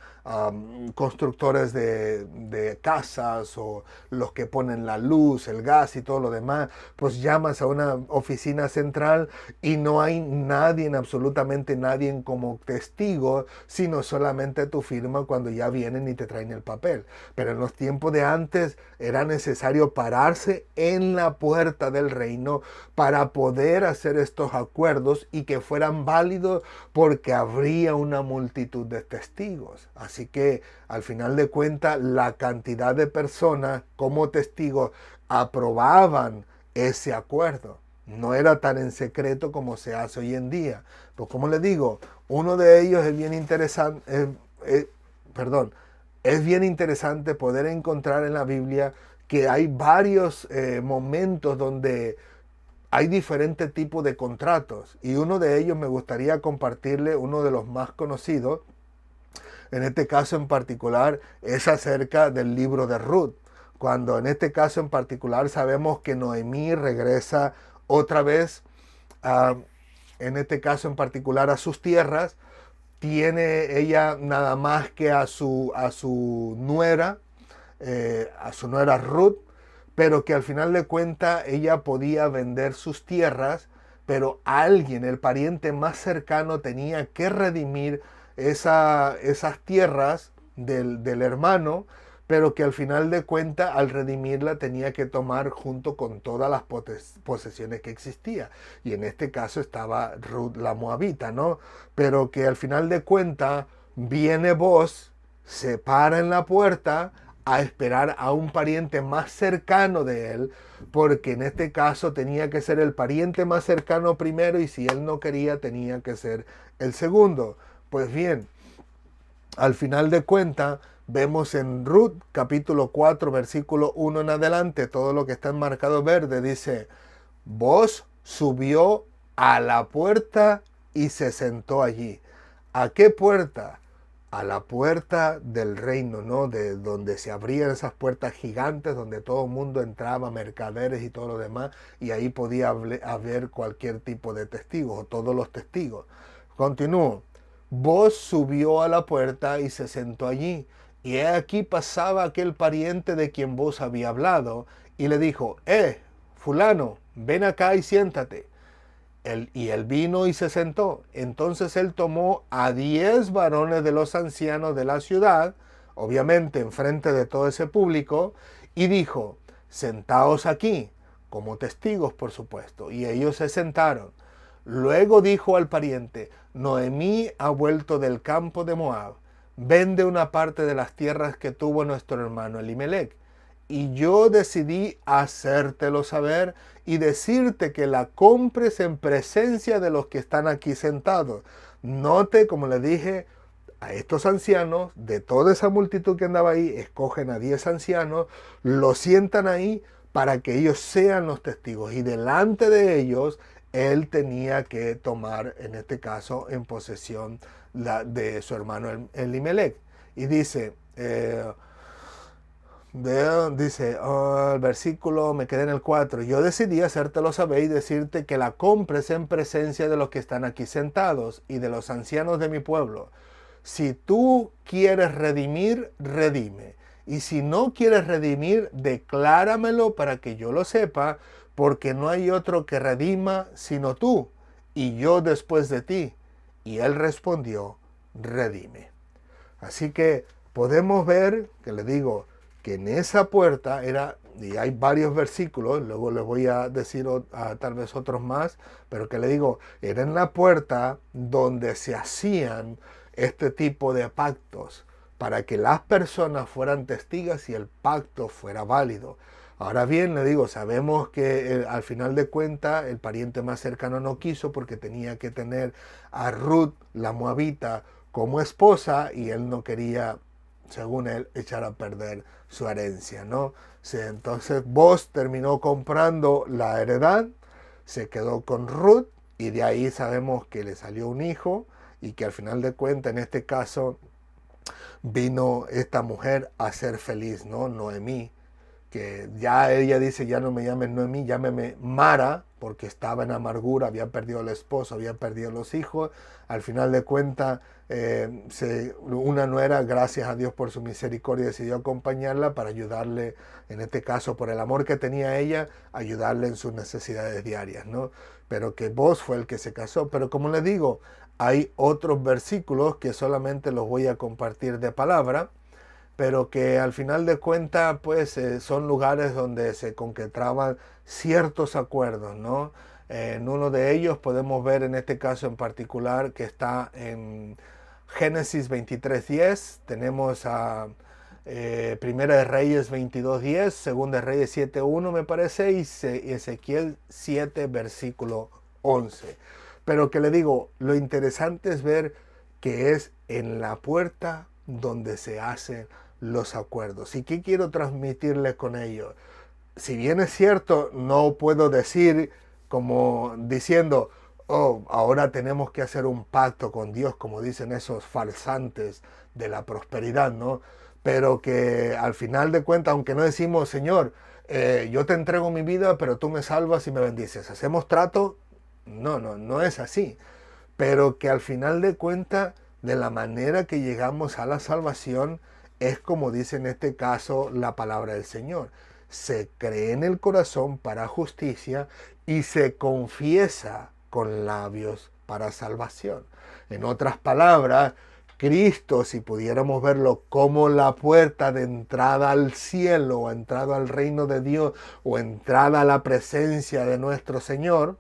[SPEAKER 1] constructores de casas o los que ponen la luz, el gas y todo lo demás, pues llamas a una oficina central y no hay nadie, absolutamente nadie como testigo, sino solamente tu firma cuando ya vienen y te traen el papel. Pero en los tiempos de antes era necesario pararse en la puerta del reino para poder hacer estos acuerdos y que fueran válidos, porque habría una multitud de testigos. Así que al final de cuentas, la cantidad de personas como testigos aprobaban ese acuerdo. No era tan en secreto como se hace hoy en día. Pues como les digo, uno de ellos es bien interesante, es bien interesante poder encontrar en la Biblia que hay varios momentos donde hay diferentes tipos de contratos, y uno de ellos me gustaría compartirle, uno de los más conocidos, en este caso en particular, es acerca del libro de Ruth. Cuando en este caso en particular sabemos que Noemí regresa otra vez, en este caso en particular, a sus tierras. Tiene ella nada más que a su nuera Ruth, pero que al final de cuentas ella podía vender sus tierras, pero alguien, el pariente más cercano, tenía que redimir esas tierras del hermano, pero que al final de cuentas, al redimirla, tenía que tomar junto con todas las posesiones que existía. Y en este caso estaba Ruth la Moabita, ¿no? Pero que al final de cuentas viene Boaz, se para en la puerta a esperar a un pariente más cercano de él, porque en este caso tenía que ser el pariente más cercano primero, y si él no quería, tenía que ser el segundo. Pues bien, al final de cuentas, vemos en Ruth capítulo 4, versículo 1 en adelante, todo lo que está enmarcado verde, dice: Boaz subió a la puerta y se sentó allí. ¿A qué puerta? A la puerta del reino, ¿no? De donde se abrían esas puertas gigantes, donde todo el mundo entraba, mercaderes y todo lo demás, y ahí podía haber cualquier tipo de testigos, o todos los testigos. Continúo. Boaz subió a la puerta y se sentó allí. Y he aquí pasaba aquel pariente de quien Boaz había hablado, y le dijo: fulano, ven acá y siéntate. Y él vino y se sentó. Entonces él tomó a 10 varones de los ancianos de la ciudad, obviamente enfrente de todo ese público, y dijo: sentaos aquí, como testigos, por supuesto. Y ellos se sentaron. Luego dijo al pariente: Noemí ha vuelto del campo de Moab, vende una parte de las tierras que tuvo nuestro hermano Elimelech. Y yo decidí hacértelo saber y decirte que la compres en presencia de los que están aquí sentados. Note, como le dije, a estos ancianos, de toda esa multitud que andaba ahí, escogen a 10 ancianos, los sientan ahí para que ellos sean los testigos. Y delante de ellos, él tenía que tomar, en este caso, en posesión de su hermano Elimelech. Y dice... el versículo, me quedé en el 4. Yo decidí hacértelo saber y decirte que la compres en presencia de los que están aquí sentados y de los ancianos de mi pueblo. Si tú quieres redimir, redime. Y si no quieres redimir, decláramelo para que yo lo sepa, porque no hay otro que redima sino tú. y yo después de ti? Y él respondió, redime. Así que podemos ver, que le digo, que en esa puerta era, y hay varios versículos, luego les voy a decir tal vez otros más, pero que le digo, era en la puerta donde se hacían este tipo de pactos, para que las personas fueran testigos y el pacto fuera válido. Ahora bien, le digo, sabemos que al final de cuentas el pariente más cercano no quiso porque tenía que tener a Ruth, la moabita, como esposa y él no quería, según él, echar a perder su herencia, ¿no? Sí, entonces Boaz terminó comprando la heredad, se quedó con Ruth y de ahí sabemos que le salió un hijo y que al final de cuentas, en este caso, vino esta mujer a ser feliz, ¿no? Noemí, que ya ella dice, ya no me llames Noemí, llámeme Mara, porque estaba en amargura, había perdido al esposo, había perdido los hijos. Al final de cuentas, una nuera, gracias a Dios por su misericordia, decidió acompañarla para ayudarle, en este caso por el amor que tenía ella, ayudarle en sus necesidades diarias, ¿no? Pero que Boaz fue el que se casó. Pero como les digo, hay otros versículos que solamente los voy a compartir de palabra, pero que al final de cuentas pues son lugares donde se concretaban ciertos acuerdos, ¿no? En uno de ellos podemos ver en este caso en particular que está en Génesis 23:10, tenemos a Primera de Reyes 22:10, Segunda de Reyes 7:1 me parece, y Ezequiel 7 versículo 11. Pero que le digo, lo interesante es ver que es en la puerta donde se hacen los acuerdos. ¿Y qué quiero transmitirles con ello? Si bien es cierto, no puedo decir como diciendo, oh, ahora tenemos que hacer un pacto con Dios, como dicen esos farsantes de la prosperidad, ¿no? Pero que al final de cuentas, aunque no decimos, Señor, yo te entrego mi vida, pero tú me salvas y me bendices, ¿hacemos trato? No, no, no es así. Pero que al final de cuentas, de la manera que llegamos a la salvación, es como dice en este caso la palabra del Señor. Se cree en el corazón para justicia y se confiesa con labios para salvación. En otras palabras, Cristo, si pudiéramos verlo como la puerta de entrada al cielo, o entrada al reino de Dios, o entrada a la presencia de nuestro Señor,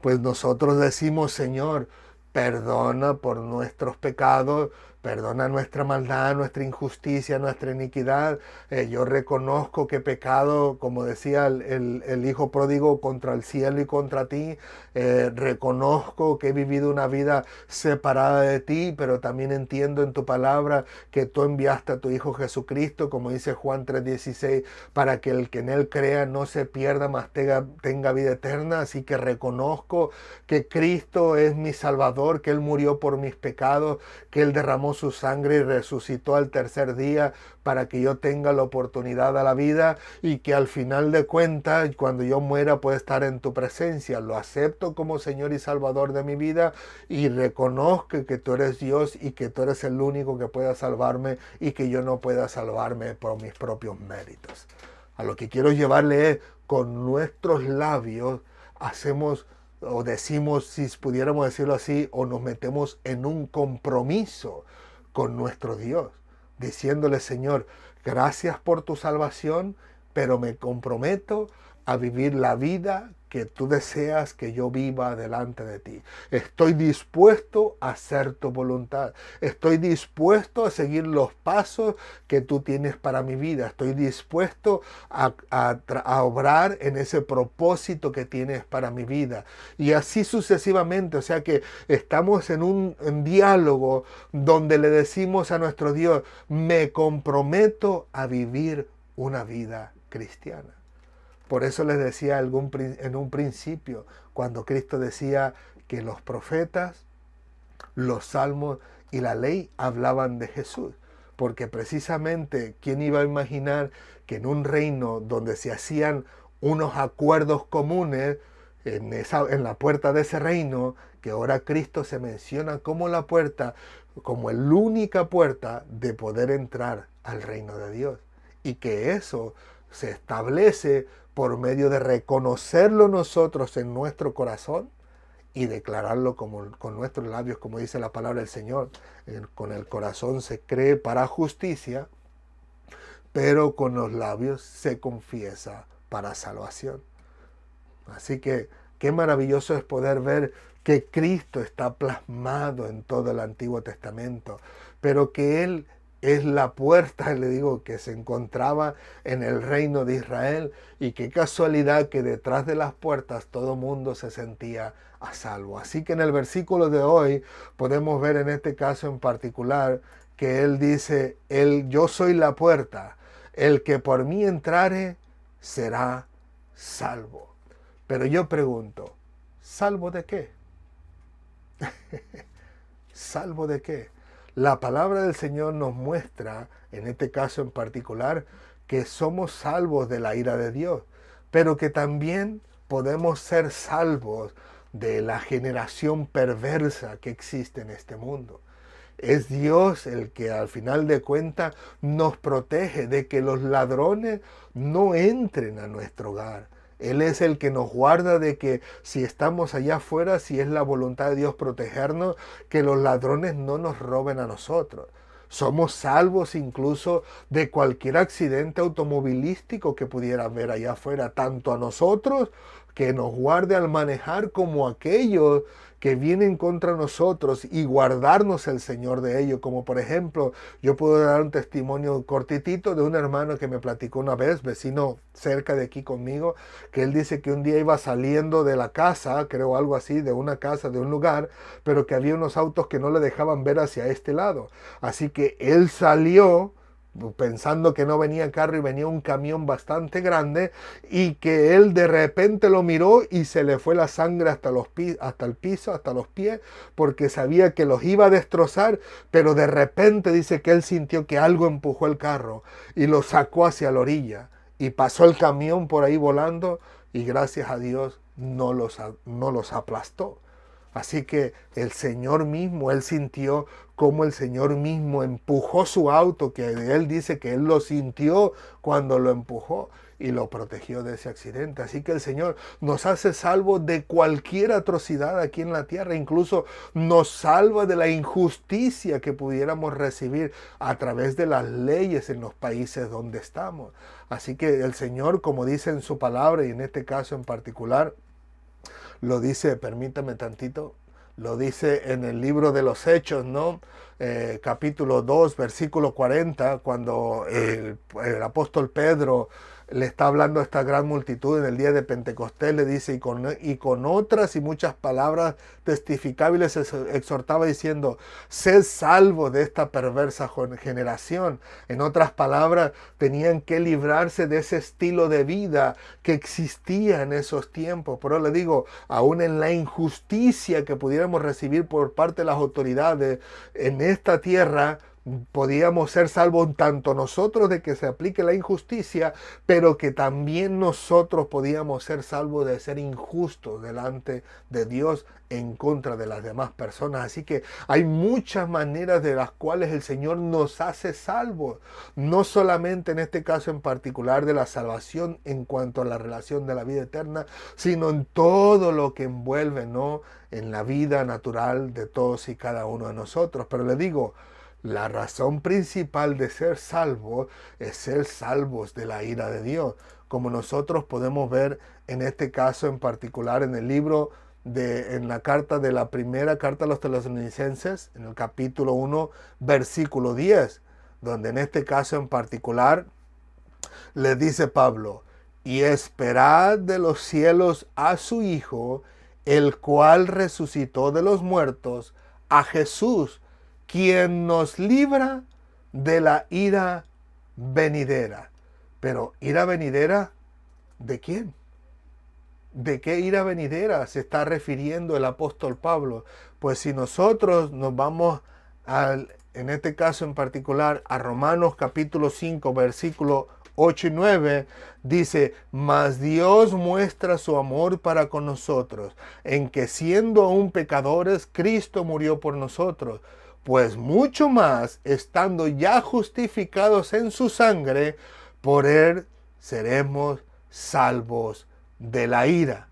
[SPEAKER 1] pues nosotros decimos, Señor, perdona por nuestros pecados, perdona nuestra maldad, nuestra injusticia, nuestra iniquidad. Yo reconozco que he pecado, como decía el hijo pródigo, contra el cielo y contra ti. Reconozco que he vivido una vida separada de ti, pero también entiendo en tu palabra que tú enviaste a tu Hijo Jesucristo, como dice Juan 3:16, para que el que en él crea no se pierda, mas tenga vida eterna. Así que reconozco que Cristo es mi Salvador, que Él murió por mis pecados, que Él derramó su sangre y resucitó al tercer día para que yo tenga la oportunidad a la vida y que al final de cuentas, cuando yo muera, pueda estar en tu presencia. Lo acepto como Señor y Salvador de mi vida y reconozco que tú eres Dios y que tú eres el único que pueda salvarme y que yo no pueda salvarme por mis propios méritos. A lo que quiero llevarle es, con nuestros labios hacemos o decimos, si pudiéramos decirlo así, o nos metemos en un compromiso con nuestro Dios, diciéndole, Señor, gracias por tu salvación, pero me comprometo a vivir la vida que tú deseas que yo viva delante de ti. Estoy dispuesto a hacer tu voluntad. Estoy dispuesto a seguir los pasos que tú tienes para mi vida. Estoy dispuesto a obrar en ese propósito que tienes para mi vida. Y así sucesivamente. O sea que estamos en un diálogo donde le decimos a nuestro Dios, me comprometo a vivir una vida cristiana. Por eso les decía en un principio, cuando Cristo decía que los profetas, los salmos y la ley hablaban de Jesús. Porque precisamente, ¿quién iba a imaginar que en un reino donde se hacían unos acuerdos comunes, en la puerta de ese reino, que ahora Cristo se menciona como la puerta, como la única puerta de poder entrar al reino de Dios? Y que eso se establece por medio de reconocerlo nosotros en nuestro corazón y declararlo con nuestros labios, como dice la palabra del Señor. Con el corazón se cree para justicia, pero con los labios se confiesa para salvación. Así que qué maravilloso es poder ver que Cristo está plasmado en todo el Antiguo Testamento, pero que Él es la puerta, le digo, que se encontraba en el reino de Israel, y qué casualidad que detrás de las puertas todo mundo se sentía a salvo. Así que en el versículo de hoy podemos ver en este caso en particular que Él dice, yo soy la puerta, el que por mí entrare será salvo. Pero yo pregunto, ¿salvo de qué? ¿Salvo de qué? La palabra del Señor nos muestra, en este caso en particular, que somos salvos de la ira de Dios, pero que también podemos ser salvos de la generación perversa que existe en este mundo. Es Dios el que al final de cuentas nos protege de que los ladrones no entren a nuestro hogar. Él es el que nos guarda de que si estamos allá afuera, si es la voluntad de Dios protegernos, que los ladrones no nos roben a nosotros. Somos salvos incluso de cualquier accidente automovilístico que pudiera haber allá afuera, tanto a nosotros, que nos guarde al manejar, como a aquellos que vienen contra nosotros, y guardarnos el Señor de ello. Como por ejemplo, yo puedo dar un testimonio cortitito de un hermano que me platicó una vez, vecino cerca de aquí conmigo, que él dice que un día iba saliendo de la casa, creo algo así, de una casa, de un lugar, pero que había unos autos que no le dejaban ver hacia este lado. Así que él salió pensando que no venía carro y venía un camión bastante grande, y que él de repente lo miró y se le fue la sangre hasta el piso, hasta los pies, porque sabía que los iba a destrozar, pero de repente dice que él sintió que algo empujó el carro y lo sacó hacia la orilla, y pasó el camión por ahí volando, y gracias a Dios no los aplastó. Así que el Señor mismo, él sintió como el Señor mismo empujó su auto, que él dice que él lo sintió cuando lo empujó, y lo protegió de ese accidente. Así que el Señor nos hace salvos de cualquier atrocidad aquí en la tierra, incluso nos salva de la injusticia que pudiéramos recibir a través de las leyes en los países donde estamos. Así que el Señor, como dice en su palabra, y en este caso en particular, lo dice, permítame tantito, lo dice en el libro de los Hechos, ¿no? Capítulo 2, versículo 40, cuando el apóstol Pedro le está hablando a esta gran multitud en el día de Pentecostés, le dice, y con otras y muchas palabras testificables exhortaba diciendo, sed salvo de esta perversa generación. En otras palabras, tenían que librarse de ese estilo de vida que existía en esos tiempos. Pero le digo, aún en la injusticia que pudiéramos recibir por parte de las autoridades en esta tierra, podíamos ser salvos tanto nosotros de que se aplique la injusticia, pero que también nosotros podíamos ser salvos de ser injustos delante de Dios en contra de las demás personas. Así que hay muchas maneras de las cuales el Señor nos hace salvos, no solamente en este caso en particular de la salvación en cuanto a la relación de la vida eterna, sino en todo lo que envuelve, ¿no?, en la vida natural de todos y cada uno de nosotros. Pero le digo, la razón principal de ser salvos es ser salvos de la ira de Dios, como nosotros podemos ver en este caso en particular en el libro en la carta de la primera carta a los Tesalonicenses, en el capítulo 1, versículo 10, donde en este caso en particular le dice Pablo, y esperad de los cielos a su Hijo, el cual resucitó de los muertos, a Jesús, quien nos libra de la ira venidera. Pero ¿ira venidera de quién? ¿De qué ira venidera se está refiriendo el apóstol Pablo? Pues si nosotros nos vamos en este caso en particular a Romanos capítulo 5 versículo 8 y 9, dice, mas Dios muestra su amor para con nosotros, en que siendo aún pecadores, Cristo murió por nosotros. Pues mucho más, estando ya justificados en su sangre, por él seremos salvos de la ira.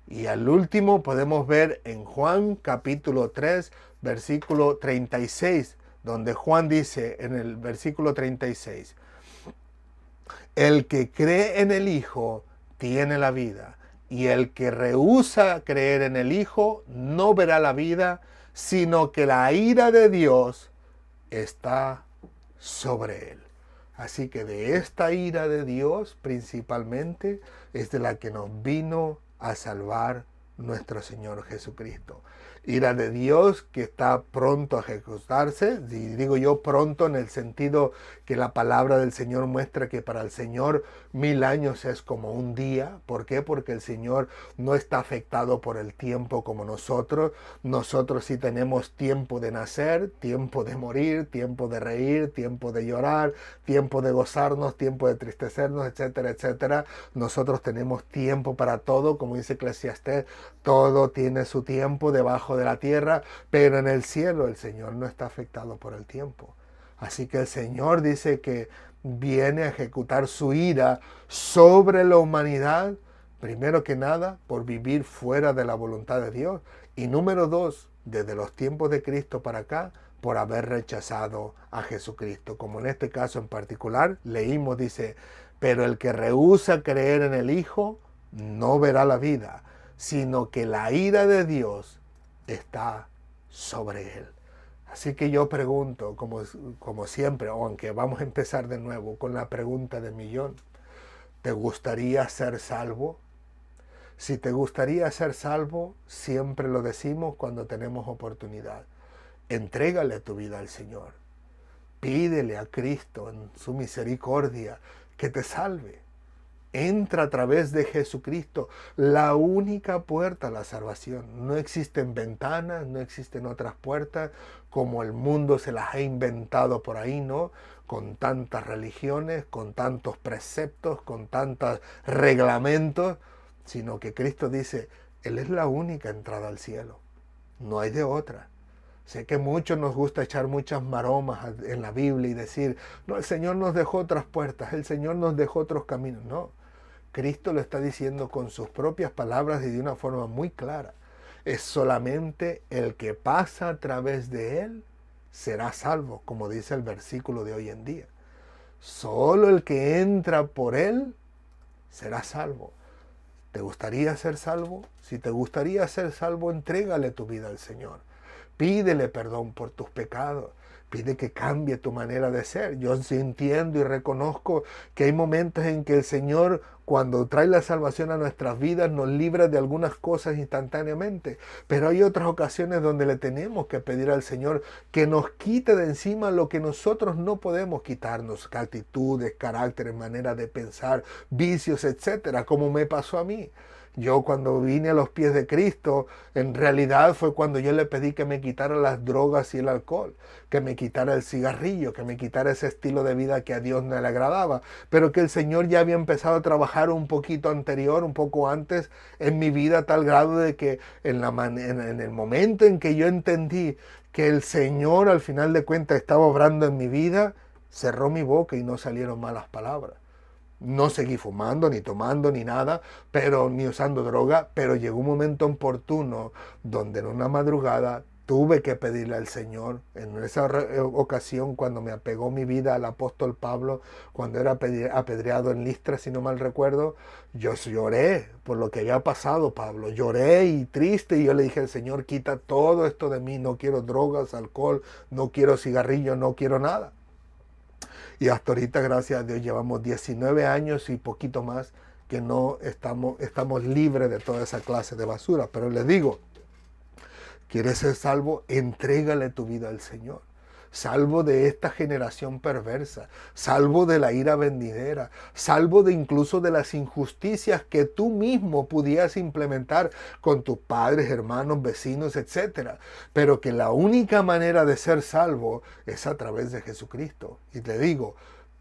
[SPEAKER 1] Y al último podemos ver en Juan capítulo 3, versículo 36, donde Juan dice en el versículo 36, el que cree en el Hijo tiene la vida, y el que rehúsa creer en el Hijo no verá la vida, sino que la ira de Dios está sobre él. Así que de esta ira de Dios principalmente es de la que nos vino a salvar nuestro Señor Jesucristo. Ira de Dios que está pronto a ejecutarse, y digo yo pronto en el sentido que la palabra del Señor muestra que para el Señor 1000 años es como un día. ¿Por qué? Porque el Señor no está afectado por el tiempo como nosotros. Nosotros sí tenemos tiempo de nacer, tiempo de morir, tiempo de reír, tiempo de llorar, tiempo de gozarnos, tiempo de tristecernos, etcétera, etcétera. Nosotros tenemos tiempo para todo, como dice Eclesiastés, todo tiene su tiempo debajo de la tierra, pero en el cielo el Señor no está afectado por el tiempo. Así que el Señor dice que viene a ejecutar su ira sobre la humanidad, primero que nada, por vivir fuera de la voluntad de Dios. Y número dos, desde los tiempos de Cristo para acá, por haber rechazado a Jesucristo. Como en este caso en particular, leímos, dice, pero el que rehúsa creer en el Hijo no verá la vida, sino que la ira de Dios está sobre él. Así que yo pregunto, como siempre, aunque vamos a empezar de nuevo con la pregunta de millón, ¿te gustaría ser salvo? Si te gustaría ser salvo, siempre lo decimos cuando tenemos oportunidad. Entrégale tu vida al Señor. Pídele a Cristo en su misericordia que te salve. Entra a través de Jesucristo, la única puerta a la salvación. No existen ventanas, no existen otras puertas como el mundo se las ha inventado por ahí, ¿no? Con tantas religiones, con tantos preceptos, con tantos reglamentos, sino que Cristo dice, Él es la única entrada al cielo. No hay de otra. Sé que a muchos nos gusta echar muchas maromas en la Biblia y decir, no, el Señor nos dejó otras puertas, el Señor nos dejó otros caminos. No. Cristo lo está diciendo con sus propias palabras y de una forma muy clara. Es solamente el que pasa a través de él será salvo, como dice el versículo de hoy en día. Solo el que entra por él será salvo. ¿Te gustaría ser salvo? Si te gustaría ser salvo, entrégale tu vida al Señor. Pídele perdón por tus pecados. Pide que cambie tu manera de ser. Yo sí entiendo y reconozco que hay momentos en que el Señor, cuando trae la salvación a nuestras vidas, nos libra de algunas cosas instantáneamente. Pero hay otras ocasiones donde le tenemos que pedir al Señor que nos quite de encima lo que nosotros no podemos quitarnos. Actitudes, caracteres, manera de pensar, vicios, etcétera, como me pasó a mí. Yo cuando vine a los pies de Cristo, en realidad fue cuando yo le pedí que me quitara las drogas y el alcohol, que me quitara el cigarrillo, que me quitara ese estilo de vida que a Dios no le agradaba, pero que el Señor ya había empezado a trabajar un poquito anterior, un poco antes en mi vida, a tal grado de que en el momento en que yo entendí que el Señor al final de cuentas estaba obrando en mi vida, cerró mi boca y no salieron malas palabras. No seguí fumando, ni tomando, ni nada, pero ni usando droga, pero llegó un momento oportuno donde en una madrugada tuve que pedirle al Señor, en esa ocasión cuando me apegó mi vida al apóstol Pablo, cuando era apedreado en Listra, si no mal recuerdo, yo lloré por lo que había pasado, Pablo, lloré y triste, y yo le dije al Señor, quita todo esto de mí, no quiero drogas, alcohol, no quiero cigarrillo, no quiero nada. Y hasta ahorita, gracias a Dios, llevamos 19 años y poquito más que no estamos libres de toda esa clase de basura. Pero les digo, ¿quieres ser salvo? Entrégale tu vida al Señor. Salvo de esta generación perversa, salvo de la ira venidera, salvo de incluso de las injusticias que tú mismo pudieras implementar con tus padres, hermanos, vecinos, etc. Pero que la única manera de ser salvo es a través de Jesucristo. Y te digo,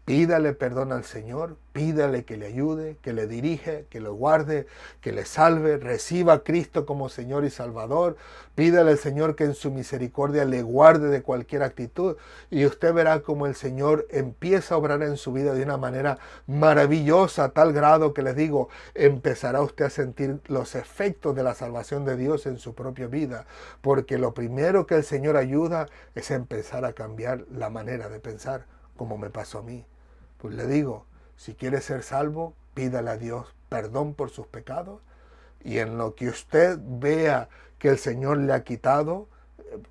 [SPEAKER 1] Pídale perdón al Señor, pídale que le ayude, que le dirige, que lo guarde, que le salve, reciba a Cristo como Señor y Salvador. Pídale al Señor que en su misericordia le guarde de cualquier actitud y usted verá como el Señor empieza a obrar en su vida de una manera maravillosa, a tal grado que les digo, empezará usted a sentir los efectos de la salvación de Dios en su propia vida, porque lo primero que el Señor ayuda es empezar a cambiar la manera de pensar, como me pasó a mí. Pues le digo, si quiere ser salvo, pídale a Dios perdón por sus pecados y en lo que usted vea que el Señor le ha quitado,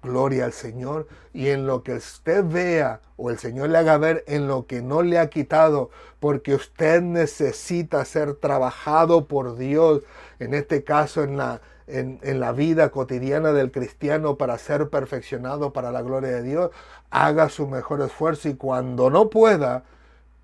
[SPEAKER 1] gloria al Señor, y en lo que usted vea o el Señor le haga ver en lo que no le ha quitado, porque usted necesita ser trabajado por Dios, en este caso en la vida cotidiana del cristiano para ser perfeccionado para la gloria de Dios, haga su mejor esfuerzo y cuando no pueda,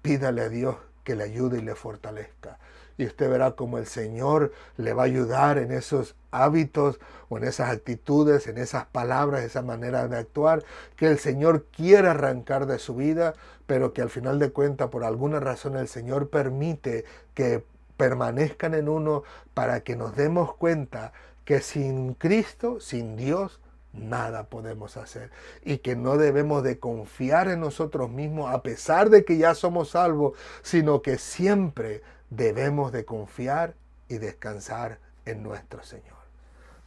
[SPEAKER 1] pídale a Dios que le ayude y le fortalezca. Y usted verá como el Señor le va a ayudar en esos hábitos o en esas actitudes, en esas palabras, esa manera de actuar que el Señor quiere arrancar de su vida, pero que al final de cuentas por alguna razón el Señor permite que permanezcan en uno para que nos demos cuenta que sin Cristo, sin Dios, nada podemos hacer y que no debemos de confiar en nosotros mismos a pesar de que ya somos salvos, sino que siempre debemos de confiar y descansar en nuestro Señor.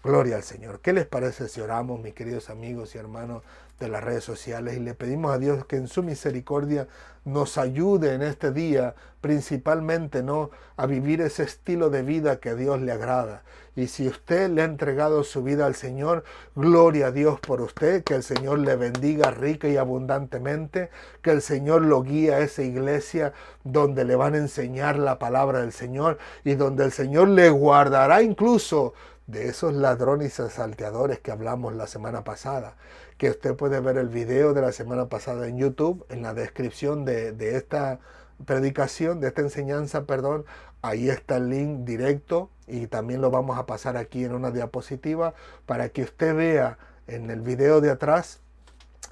[SPEAKER 1] Gloria al Señor. ¿Qué les parece si oramos, mis queridos amigos y hermanos de las redes sociales, y le pedimos a Dios que en su misericordia nos ayude en este día, principalmente no a vivir ese estilo de vida que a Dios le agrada? Y si usted le ha entregado su vida al Señor, gloria a Dios por usted, que el Señor le bendiga rica y abundantemente, que el Señor lo guíe a esa iglesia donde le van a enseñar la palabra del Señor y donde el Señor le guardará incluso de esos ladrones y salteadores que hablamos la semana pasada, que usted puede ver el video de la semana pasada en YouTube, en la descripción de esta predicación, de esta enseñanza, perdón, ahí está el link directo y también lo vamos a pasar aquí en una diapositiva para que usted vea en el video de atrás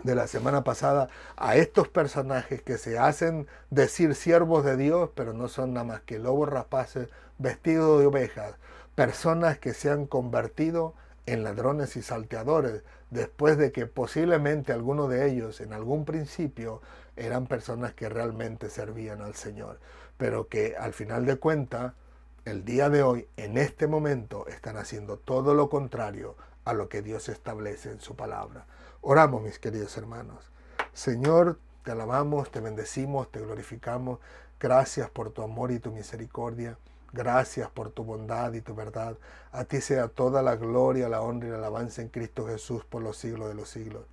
[SPEAKER 1] de la semana pasada a estos personajes que se hacen decir siervos de Dios, pero no son nada más que lobos rapaces vestidos de ovejas, personas que se han convertido en ladrones y salteadores, después de que posiblemente algunos de ellos en algún principio eran personas que realmente servían al Señor, pero que al final de cuentas, el día de hoy, en este momento, están haciendo todo lo contrario a lo que Dios establece en su palabra. Oramos, mis queridos hermanos. Señor, te alabamos, te bendecimos, te glorificamos. Gracias por tu amor y tu misericordia. Gracias por tu bondad y tu verdad. A ti sea toda la gloria, la honra y la alabanza en Cristo Jesús por los siglos de los siglos.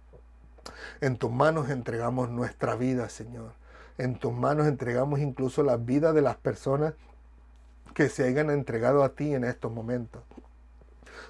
[SPEAKER 1] En tus manos entregamos nuestra vida, Señor. En tus manos entregamos incluso la vida de las personas que se hayan entregado a ti en estos momentos.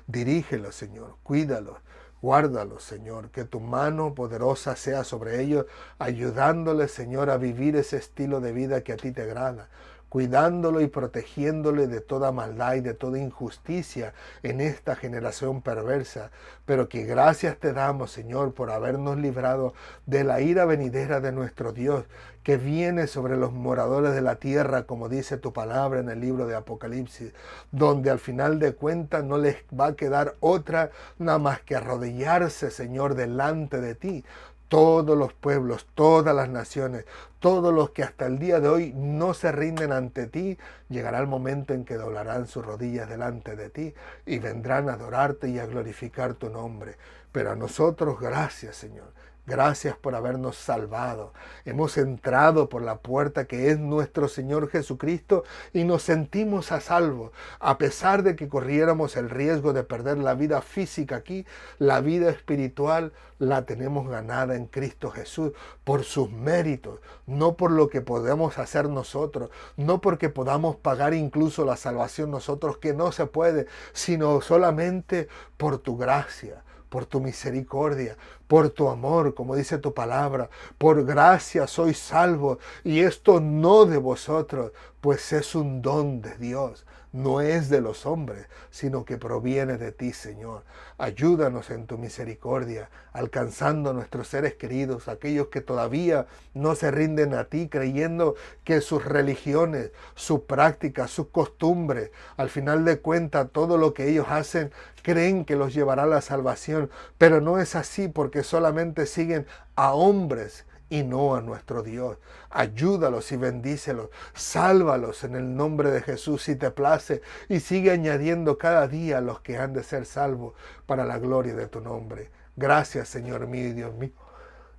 [SPEAKER 1] Dirígelos, Señor, cuídalos, guárdalos, Señor, que tu mano poderosa sea sobre ellos, ayudándoles, Señor, a vivir ese estilo de vida que a ti te agrada, cuidándolo y protegiéndole de toda maldad y de toda injusticia en esta generación perversa, pero que gracias te damos, Señor, por habernos librado de la ira venidera de nuestro Dios, que viene sobre los moradores de la tierra, como dice tu palabra en el libro de Apocalipsis, donde al final de cuentas no les va a quedar otra nada más que arrodillarse, Señor, delante de ti. Todos los pueblos, todas las naciones, todos los que hasta el día de hoy no se rinden ante ti, llegará el momento en que doblarán sus rodillas delante de ti y vendrán a adorarte y a glorificar tu nombre. Pero a nosotros, gracias, Señor. Gracias por habernos salvado. Hemos entrado por la puerta que es nuestro Señor Jesucristo y nos sentimos a salvo. A pesar de que corriéramos el riesgo de perder la vida física aquí, la vida espiritual la tenemos ganada en Cristo Jesús por sus méritos, no por lo que podemos hacer nosotros, no porque podamos pagar incluso la salvación nosotros, que no se puede, sino solamente por tu gracia, por tu misericordia, por tu amor, como dice tu palabra. Por gracia soy salvo, y esto no de vosotros, pues es un don de Dios. No es de los hombres, sino que proviene de ti, Señor. Ayúdanos en tu misericordia, alcanzando a nuestros seres queridos, aquellos que todavía no se rinden a ti, creyendo que sus religiones, sus prácticas, sus costumbres, al final de cuentas, todo lo que ellos hacen, creen que los llevará a la salvación. Pero no es así, porque solamente siguen a hombres y no a nuestro Dios. Ayúdalos y bendícelos, sálvalos en el nombre de Jesús si te place, y sigue añadiendo cada día a los que han de ser salvos para la gloria de tu nombre. Gracias, Señor mío y Dios mío.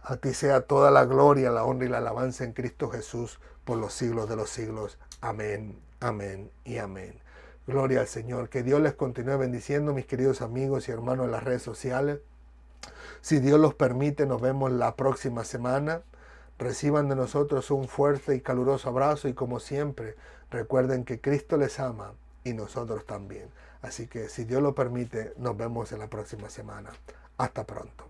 [SPEAKER 1] A ti sea toda la gloria, la honra y la alabanza en Cristo Jesús por los siglos de los siglos. Amén, amén y amén. Gloria al Señor. Que Dios les continúe bendiciendo, mis queridos amigos y hermanos en las redes sociales. Si Dios los permite, nos vemos la próxima semana. Reciban de nosotros un fuerte y caluroso abrazo, y como siempre, recuerden que Cristo les ama y nosotros también. Así que si Dios lo permite, nos vemos en la próxima semana. Hasta pronto.